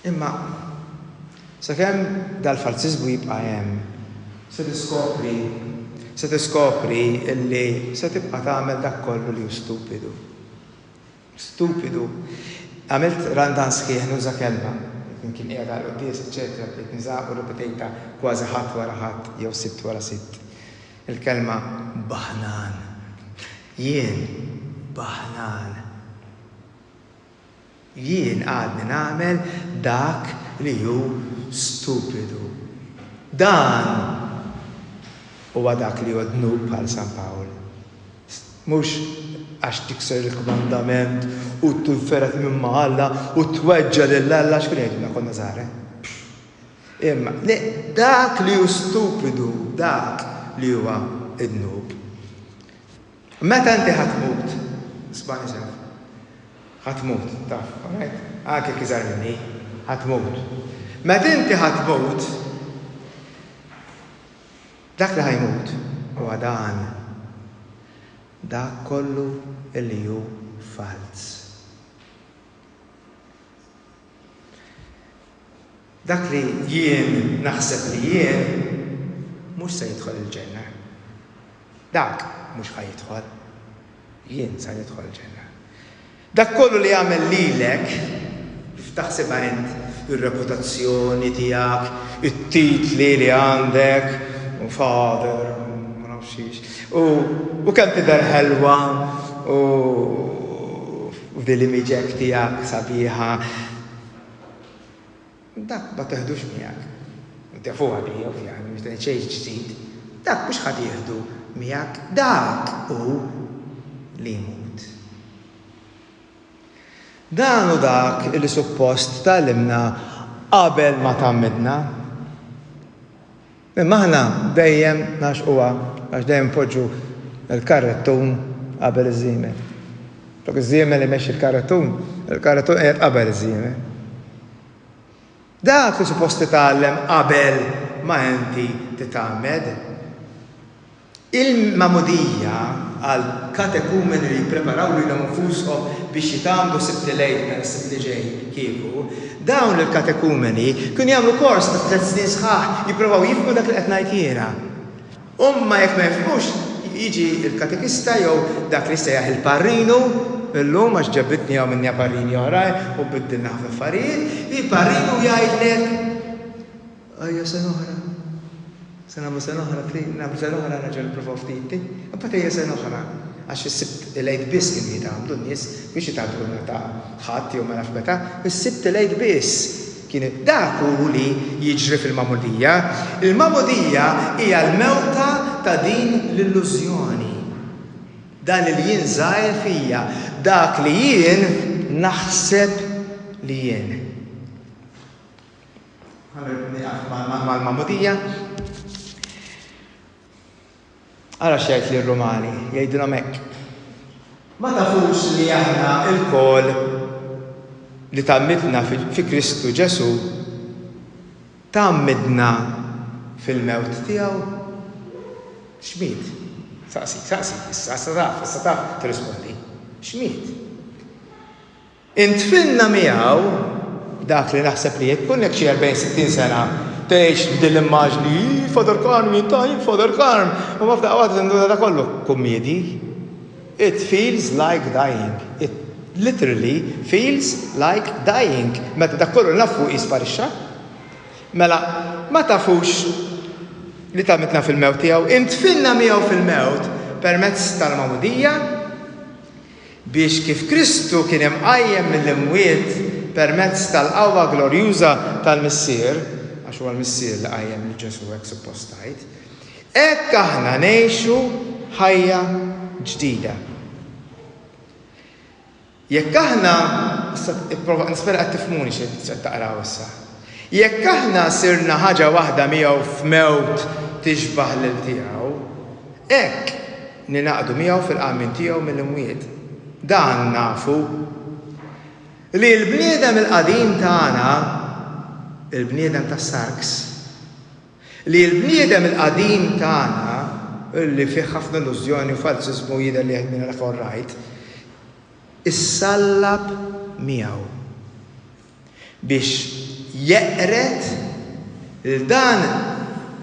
Imma sakemm dal-falsiżmu jibqa' hemm, se tiskopri illi se tibqa' tagħmel dak kollu li hu stupidu. Stupidu. Għamilt randan sħiħ nuża kelma. Kien qiegħed għal quddies, eċetera, bdejt niżaq u ripetejta kważi ħadd wara ħadd jew sitt wara sitt. Il-kelma baħnan. Jien baħnan. Jien għadni nagħmel dak li hu stupidu. Dan huwa dak li hu dnub bħal San Pawl. Mhux għax tikser il-komandament u t-tulferet minn Alla u t-tweġġa lill-Alla x'kien jgħidulna konna żgħar. Imma dak li hu stupidu, dak li huwa id-dnub. Meta inti ħatmut, isbani sew. Ħatmut, taf, alright? Anke kiżar minni, ħatmut. Meta inti ħatmut, dak li ħajmut huwa dan. Dak kollu illi hu fals. Dak li jien naħseb li jien mhux se jidħol il-ġenna. Dak mhux ħajidħol. Jien se jidħol il-ġenna. Dak kollu li jagħmel lilek taħsibha int ir-reputazzjoni tiegħek, it-titli li għandek, father, nafxiex. U kemm tidher ħelwa u f'dil imiġek tiegħek sabiħa. Dak ma teħdux miegħek. Tafuha bija ovvjament, mhux tgħid xejn ġdid. Dak mhux ħadd jieħdu miegħek, dak hu li jmut. Dan u dak li suppost tallimna qabel ma tammidna. Imma aħna dejjem naxquha għax dejjem poġġu l-karrettun qabel iż-żiemel. Dak iż-żiemel li mexxi l-karrettun qiegħed qabel iż-żiemel. Dak li suppost titgħallem qabel ma inti titgħammed. Il-mamudija għal katekumeni li jippreparaw lilhom infushom biex jitgħamlu sibt lejl sibt li ġej kieku, dawn il-katekumeni kienu jagħmlu kors ta' 3 snin sħaħ jippruvaw jifhmu dak li qed ngħid jiena. Imma jekk ma jifhmux jiġi l-katekista jew dak li sejjaħ il-parrinu, illum għax ġabitni jew minni parrini oħrajn u biddilna ħafna affarijiet, il-parrinu jgħidlek ajja sena oħra. Sena oħra, nagħmlu sena oħra raġel nipprovaw ftit, imbagħad hija sena oħra. Għax is-sibt lejl biss kienu jitgħamlu n-nies biex jitgħamlu ta' ħadd jew ma nafx meta, is-sibt lejl biss. Kien dak hu li jiġri fil-mamudija. Il-mamudija hija l-mewta ta' din l-illużjoni. Dan li jien żgħir fija, dak li jien naħseb li jien. Mal-mamudija. Ara xejt li r-Rumani, jgħidilhom hekk. Ma tafux li aħna l-kol li tammidna fi Kristu Ġesu tammidna fil-mewt tiegħu. X'miet? Saqsi, issa taf tirrispondi. X'miet? Intfinna miegħu dak li naħseb li jkun hekk xi 40-60 sena tgħix b'din l-immaġni Father Carm jintajn Father Carm. U ma f'daqqa waħda tindu da kollu kummedi. It feels like dying. It literally feels like dying. Meta dak kollu nafu jisparixxa. Mela ma tafux li tamitna fil-mewt tiegħu, intfinna miegħu fil-mewt permezz tal-mamudija biex kif Kristu kien imqajjem mill-imwiet permezz tal-qawwa glorjuża tal-Missier, għax huwa l-Missier li qajjem lil Ġesu hekk suppost tgħid, hekk aħna ngħixu ħajja ġdida. Jekk aħna nispera qed tifhmuni xi taqraw issa. Jekk aħna sirna ħaġa waħda miegħu f'mewt tixbaħ lil tiegħu, hekk ninaqdu miegħu fil-qamien tiegħu mill-imwiet. Dan nafu li l-bniedem il-qadim tagħna, il-bniedem tas-sarks, li l-bniedem il-qadim tagħna li fih ħafna illużjoni u falsiżmu jidher li qed minna forrajt, issallab miegħu biex jeqret il-dan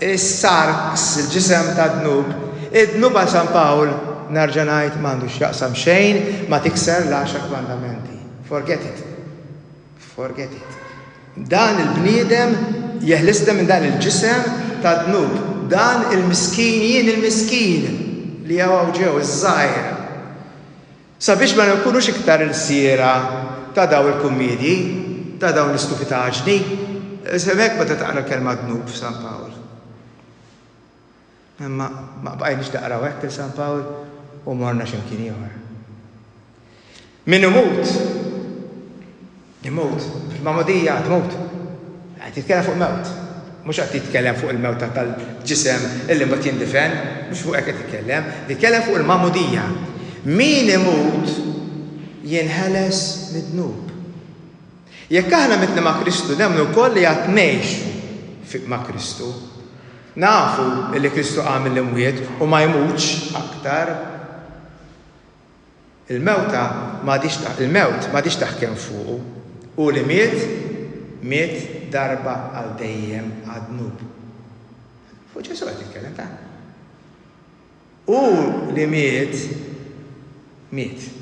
is-sarks, il-ġisem ta' dnub, id-dnub għal San Pawl narġa' ngħid m'għandux jaqsam xejn ma tikser l-10 mandamenti. Forget it. Forget it. Dan il-bniedem jeħlisda minn dan il-ġisem ta' dnub. Dan il-miskin, jien il-miskin li jawaw ġew iż-żgħir. Sabiex ma nkunux iktar il-siera ta' daw il-kummedji, ta' dawn l-istupitaġni, semek ma taqra kelma dnub f'San Pawl. Imma ma bqajniex taqraw hekk il San Pawl u morna x'imkien ieħor. Min imut, fil-mamudija tmut. Qed titkellem fuq mewt. Mhux qed titkellem fuq il-mewt tal-ġisem illi mbagħad jindifen, mhux fuq hekk qed titkellem, titkellem fuq il-mamudija. Min imut jinħeles mid-dnub. Jekk aħna mitna ma' Kristu nemmnu wkoll li qed ngħixu ma' Kristu, nafu li Kristu għamil l-imwiet u ma jmutx aktar, il-mewt ma diċ taħkem fuqu u li miet darba għal dejjem għad-dnub. Fuq Ġesu għed jitkellem ta' u li miet,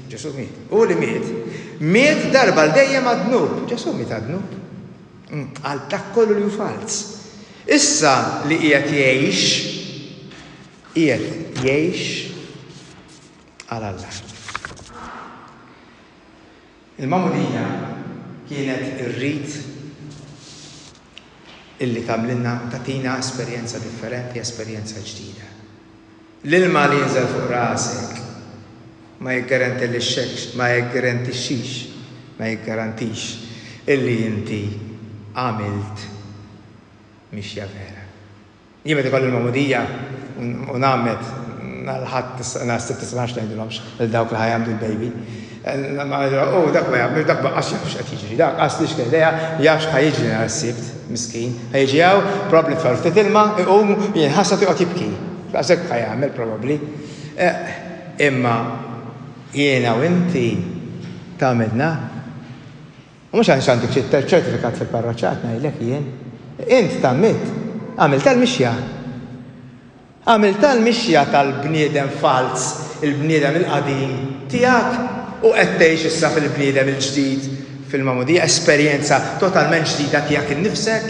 Ġesu miet, u li miet darba għal dejjem għad-dnub. Ġesu miet għad-dnub. Għal dak kollu li fals. Issa li qiegħed jgħix qiegħed jgħix għal Alla. Il-Magħmudija kienet irrid illi tagħmilna tagħtina esperjenza differenti, esperjenza ġdida. L-ilma li jinżel fuq rasek ma jiggarantix illi inti għamilt mixja vera. Jien meta ikolli l-Magħmudija u nagħmel ħadd nas 16 ngħidulhomx lil dawk li ħajamlu l-baby. Dak ma jagħmel dak ma qas jafx qed jiġri. Dak qas lix kiedeja jafx ħajjiġri nhar is-sibt, miskien. Ħajjiġi hawn probably tfal ftit ilma iqum jinħassab joqgħod jibki. Daqshekk ħajjagħmel probably. Imma jiena u inti tagħmilna. U mhux għandek xi ċertifikat fil-parroċċat ngħidlek jien. Int tagħmilt, għamilt tal-mixja. Għamilt tal-mixja tal-bniedem fals, il-bniedem il-qadim tiegħek u qed tgħix issa fil-bniedem il-ġdid fil-Magħmudija, esperjenza totalment ġdida tiegħek innifsek,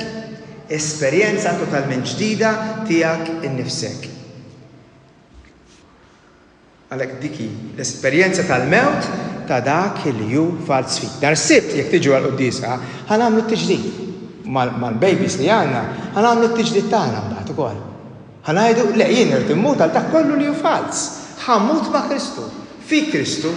esperjenza totalment ġdida tiegħek innifsek. Għalhekk diki l-esperjenza tal-mewt ta' dak li hu fals fik. Nhar is-sibt jekk tiġu għall-quddiesa ħanagħmlu t-tiġdid mal-babies li għandna, ħanagħmlu t-tiġdid tagħna mbagħad ukoll. Ħanajdu le jien irid immut għal dak kollu li hu fals. Ħammut ma' Kristu, fi Kristu.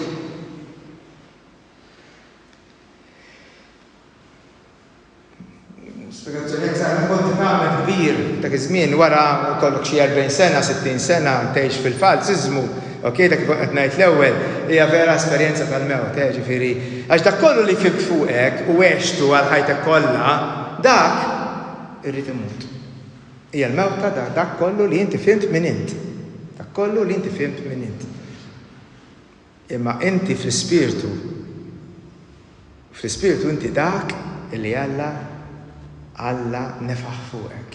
Spiegazzjoni għana kont nagħmel kbir dak iż-żmien wara kollok xi 40 sena, 60 sena tgħix fil-falsiżmu. Okej, dak qed ngħid l-ewwel hija vera esperjenza tal-mewt, ġifieri. Għax dak kollu li fimt fuqek u għextu għal ħajtek kollha, dak irrid imut. Hija l-mewt ta' dak kollu li inti fimt minn int. Dak kollu li inti fimt minn int. Imma inti fl-ispirtu inti dak li Alla nefaħ fuqek.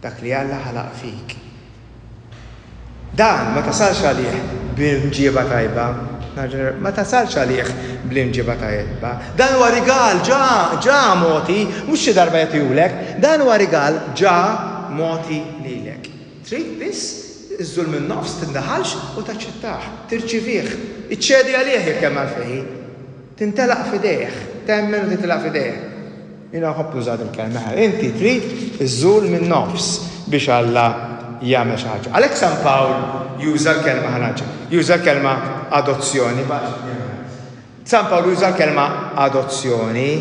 Dak li Alla ħalaq fik. Dan ma tasalx għalih bl-imġieba tajba. Ma tasalx għalih bl-imġieba tajba. Dan huwa rigal ġa moti, mhux xi darba jagħtihulek, dan huwa rigal ġa moti lilek. Trid biss iż-żulm in-nofs tindaħalx u taċċettah, tirċivih, iċċedi għalih jekk hemm għalfejn. Tintelaq f'idejh, temmen u tintelaq f'idejh. Jina ħobb nużad il-kelma ħar. Inti trid iż-żulm min-nofs biex Alla jagħmel xi ħaġa. Għalhekk San Pawl juża l-kelma ħanaġa. Juża l-kelma adozzjoni. San Pawl juża l-kelma adozzjoni.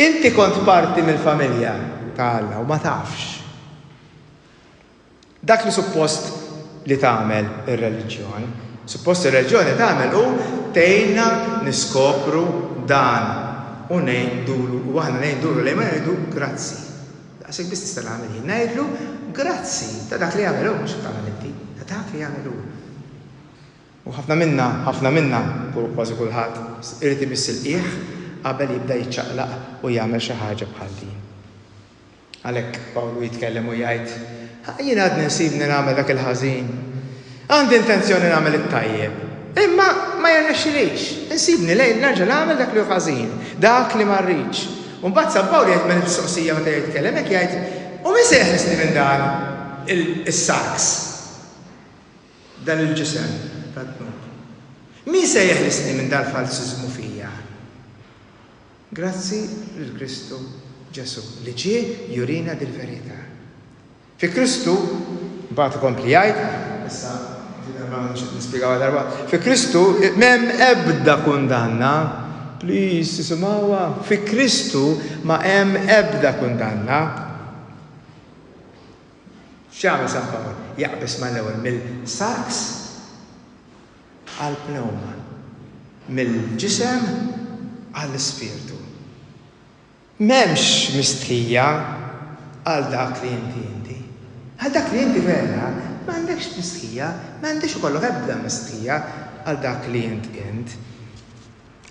Inti kont parti mill-familja ta' Alla u ma tafx. Dak li suppost li tagħmel ir-reliġjoni. Suppost ir-reliġjoni tagħmel u tgħinna niskopru dan. U ngħidulu, u aħna ngħidulu li ma ngħidu grazzi. Daqshekk biss tista' nagħmel jien. Ngħidlu grazzi ta' dak li jagħmel hu mhux tagħmel inti, ta' dak li jagħmel hu. U ħafna minna kważi kulħadd irid ibiss il-qiegħ qabel jibda jiċċaqlaq u jagħmel xi ħaġa bħal din. Għalhekk Pawlu jitkellem u jgħid, jien għadni nsibni nagħmel dak il-ħażin. Għandi intenzjoni nagħmel it-tajjeb. Imma ma jirnexxilix. Insibni lejn nerġa' nagħmel dak li hu ħażin, dak li ma rridx. U mbagħad San Pawl jgħid minn il-mistoqsija meta jitkellem hekk jgħid, u min se jeħlisni minn dan is-saks? Dan il-ġisem tad-dnub. Min se jeħlisni minn dan falsiżmu fija? Grazzi lil Kristu Ġesu li ġie jurina dil-verità. Fi Kristu mbagħad ikompli jgħid, issa nispjegaw darba. Fi Kristu m'hemm ebda kundanna. Please, isimgħuha. Fi Kristu ma hemm ebda kundanna. X'jagħmel San Pawl? Jaqbes mal-ewwel mill-saks għall-pnewma, mill-ġisem għall-ispirtu. M'hemmx mistħija għal dak li inti. Għal dak li inti vera, m'għandekx mistħija, m'għandekx ukoll ebda mistħija għal dak li int.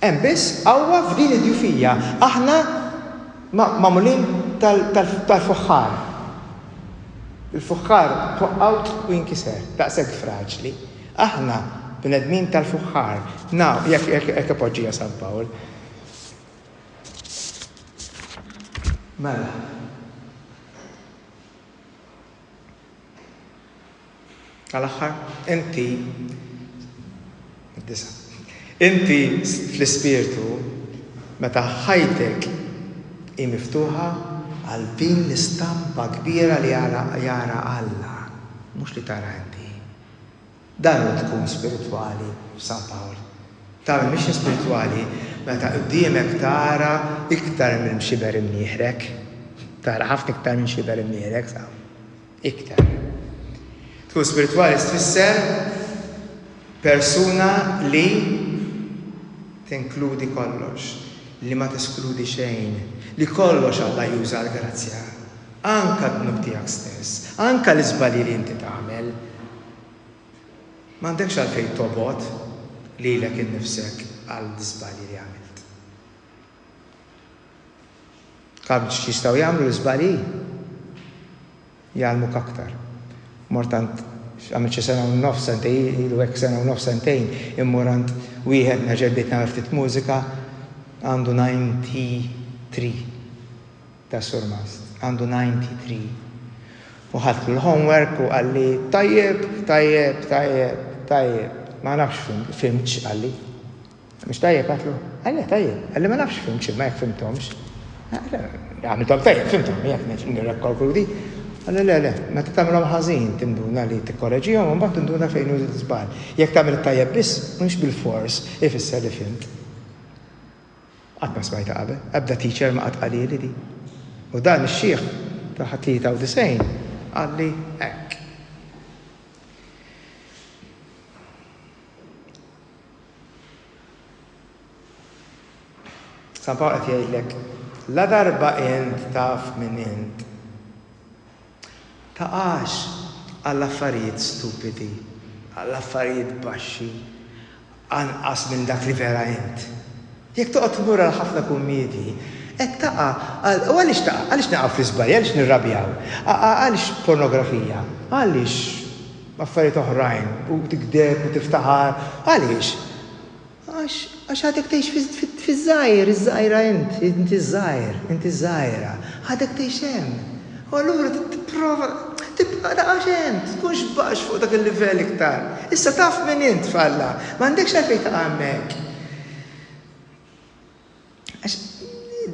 Hemm biss qawwa f'din id-djufija. Aħna magħmulin tal-fuħħar. Il-fuħħar toqqgħut u jinkiser, daqshekk fraġli. Aħna bnedmin tal-fuħħar. Jekk appoġġija San Pawl. Mela. Għal-aħħar, inti fl-ispirtu meta ħajtek hi miftuħa għal din l-istampa kbira li jara Alla, mhux li tara inti. Dan hu tkun spiritwali f'San Pawl. Tagħmel mhix spiritwali meta quddiemek tara iktar minn xiber imnieħrek. Tara ħafna iktar minn xiber imnieħrek sa. Iktar. Tkun spiritwali tfisser persuna li tinkludi kollox, li ma tiskludi xejn, li kollox Alla juża l-grazzja. Anka d-dnub tiegħek stess, anka l-iżbalji li inti tagħmel. M'għandekx għalfejn tobgħod lilek innifsek għall-iżbalji li għamilt. Kam x'jistgħu jagħmlu l-iżbalji? Jgħalmuk aktar. Mortant għamil xi sena u nofs sentejn, ilu hekk sena u nofs sentejn, immurant wieħed naġebbitna ftit mużika għandu 93 ta' Surmast. Għandu 93. U ħadlu l-homework u għalli tajjeb. Ma nafx fimx għalli. Mux tajjeb għatlu? Għalli tajjeb. Għalli ma nafx fimx, ma jek fimtomx. Għamiltom tajjeb, fimtom, jek nirrekkolkru di. Għalli le, ma t-tamilom ħazin tinduna li t-korreġijom, un bat tinduna fejn użi t-zbal. Jek tamil tajjeb bis, mux bil-fors, ifisser li fimt. Għatma smajta qabel, ebda teacher ma għatqalili di. U dan il-xieħ ta' ħatita u disejn, għalli ek. San Pawl qed jgħidlek, la darba int taf minn int. Taqax għall-affarijiet stupidi, għall-affarijiet baxxi, anqas minn dak li vera int. Jekk toqgħod tmur għal ħafna kummedji, hekk taqa' u għaliex naqgħu fl-iżbalji, għaliex nirrabjaw, għaliex pornografija, għaliex affarijiet oħrajn u tikdeb u tiftaħar, għaliex? Għax għadek teħx fiż-żgħir, iż-żgħira inti żgħira, għadek teħx hemm. U allura tipprova tibqa' daqax hemm, tkunx baxx fuq dak il-livell iktar. Issa taf minn int falla, m'għandekx għalfejn taqa' hemmhekk.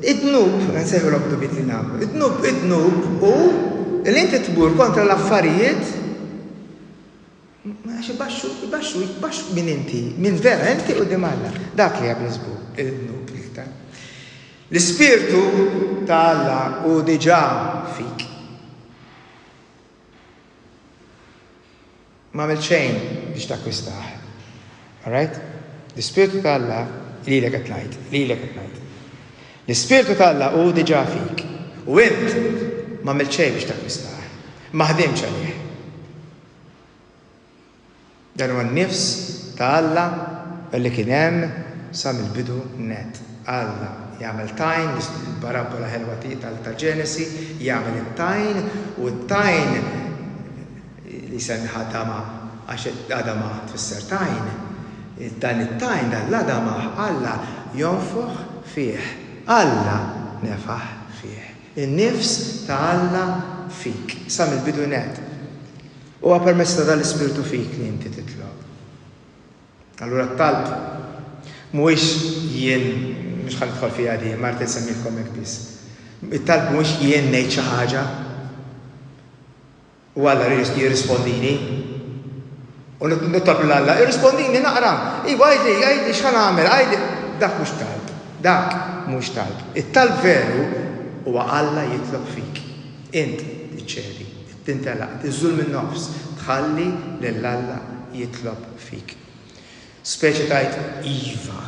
Id-dnub, nsejħu l-obdubiet li nagħmlu, id-dnub u l-inti tbur kontra l-affarijiet għax ibaxxu minn inti, minn vera inti u dimalla. Dak li għablizbu, id-dnub iktar. L-Ispirtu ta' Alla u diġà fik. Ma għamil xejn biex takkwistaħ. All right? L-Ispirtu ta' Alla lilek qed ngħid. L-Ispirtu ta' Alla u diġà fik. U int ma għamil xejn biex takkwistaħ. Ma ħdimx għalih. Dan huwa n-nifs ta' Alla li kien hemm sa mill-bidu net. Alla jagħmel tajn, il-parabola ħelwa tal-Ġenesi, jagħmel it-tajn u t-tajn li semmiħ Adama għax Adama tfisser tajn. Dan it-tajn dal-Adama Alla jonfoħ fih. Alla nefaħ fih. In-nifs ta' Alla fik sa mill-bidu net. U permezz ta' dal-Ispirtu fik li inti titlob. Allura t-talb mhuwiex jien mhux ħanidħol fiha di, Martin semmilkom hekk biss. It-talb mhuwiex jien ngħid xi ħaġa u Alla jirrispondini. U nitlob lil Alla, irrispondini naqra. Iwa għajdli x'ħan nagħmel, għajdli. Dak mhux talb. Dak mhux talb. It-talb veru huwa Alla jitlob fik. Int tiċċedi. Tintelaq, tiżżul minn nofs, tħalli lil Alla jitlob fik. Speċi tajt iva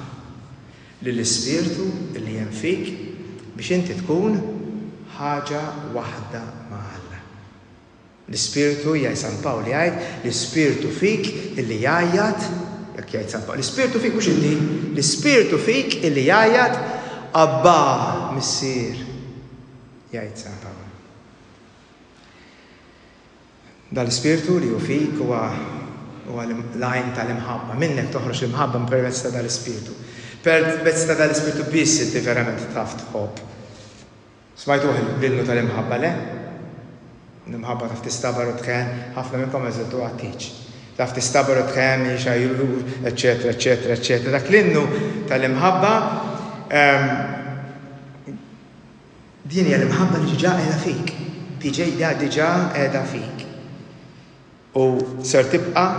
lill-Ispirtu li hemm fik biex inti tkun ħaġa waħda ma' Alla. L-Ispirtu jgħid San Pawl jgħid l-Ispirtu fik illi jgħajjat, jekk jgħid San Pawl, l-Ispirtu fik mhux inti, l-Ispirtu fik illi jgħajjat Abba missier, jgħid San Pawl. Dal-Ispirtu li hu fik huwa l-għajn tal-imħabba. Minnek toħroġ l-imħabba permezz ta' dal-Ispirtu. Permezz ta' dal-Ispirtu biss inti verament taf tħobb. Smajtuh l-innu tal-imħabba le? Nimħabba taf tistabaru tħen, ħafna minnkom eżiltu għattiċ. Taf tistabaru tħen, xajru, eccetera, eccetera, eccetera. Dak l-innu tal-imħabba, din hija l-imħabba li ġiġa qiegħda fik. Diġà qiegħda fik. U ser tibqa'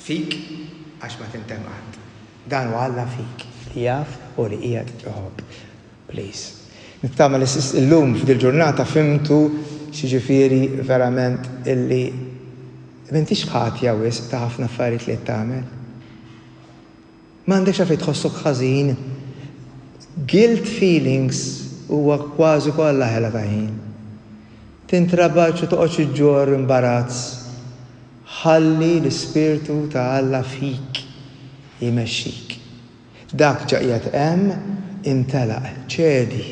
fik għax ma tintemm qatt. Dan huwa Alla fik li jaf u li qiegħed joħobb. Please. Nittama li l-lum f'dil-ġurnata fimtu xiġifieri verament illi m'intix ħatja wisq ta' ħafna affarijiet li tagħmel. M'għandekx għalfejn tħossok ħażin. Guilt feelings huwa kważi kollha ħela ta' ħin. Tintrabaġġ u toqgħod iġġor imbarazz. Ħalli l-ispirtu ta' Alla fik jimexxik. Dak ġaqjat hemm imtelaq, ċedi.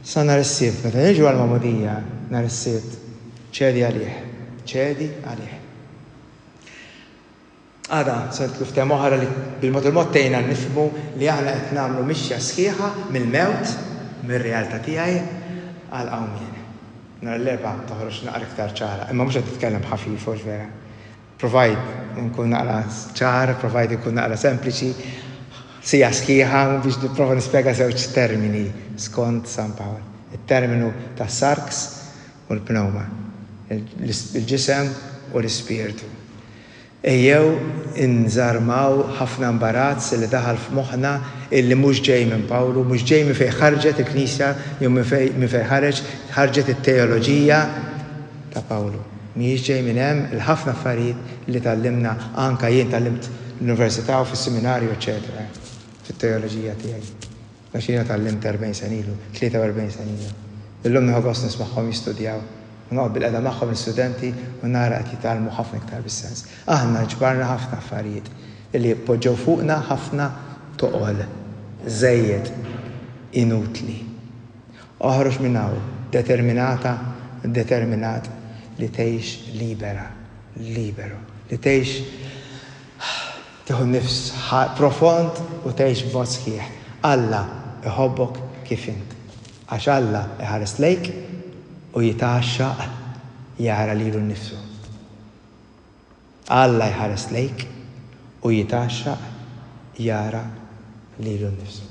Sa nhar is-sibt, meta niġu għall-Magħmudija nhar is-sibt, ċedi għalih. Għada, sentlu f'tem oħra li bil-mod tgħinna nifhmu li aħna qed nagħmlu mixja sħiħa mill-mewt, mir-realtà tiegħi għal qawmien. Nhar l-erba' toħroġ naqra iktar ċara, imma mhux qed titkellem ħafif hux vera. Provide nkun naqra ċar, provide nkun naqra sempliċi, sija sħiħa biex nipprova nispjega żewġ termini skont San Pawl. Il-terminu tas sarks u l-pneuma, il-ġisem u l-ispirtu. Ejjew inżarmaw ħafna imbarazz li daħal f'moħħna illi mhux ġej minn Pawlu, mhux ġej minn fejn ħarġet il-Knisja jew minn fejn ħarġet it-teoloġija ta' Pawlu. Mhijiex ġej minn hemm il-ħafna affarijiet li tallimna anke jien tallimt l-università u fis-seminarju eċetera fit-teoloġija tiegħi. Għax jiena tallimt 40 sen ilu, 43 sen ilu. Illum nieħu gost nismagħhom jistudjaw. Noqgħod bil-qeda magħhom l-istudenti u nara qed jitgħallmu ħafna iktar bis-sens. Aħna ġbarna ħafna affarijiet li poġġew fuqna ħafna toqol, żejjed, inutli. Oħroġ minn hawn determinat li tgħix libero, li tgħix tieħu nifs profond u tgħix b'mod sħiħ. Alla iħobbok kif int. Għax Alla iħares lejk u jitaxxaq jara lilu nnifsu. Alla jħares lejk u jitaxxaq jara lilu nnifsu.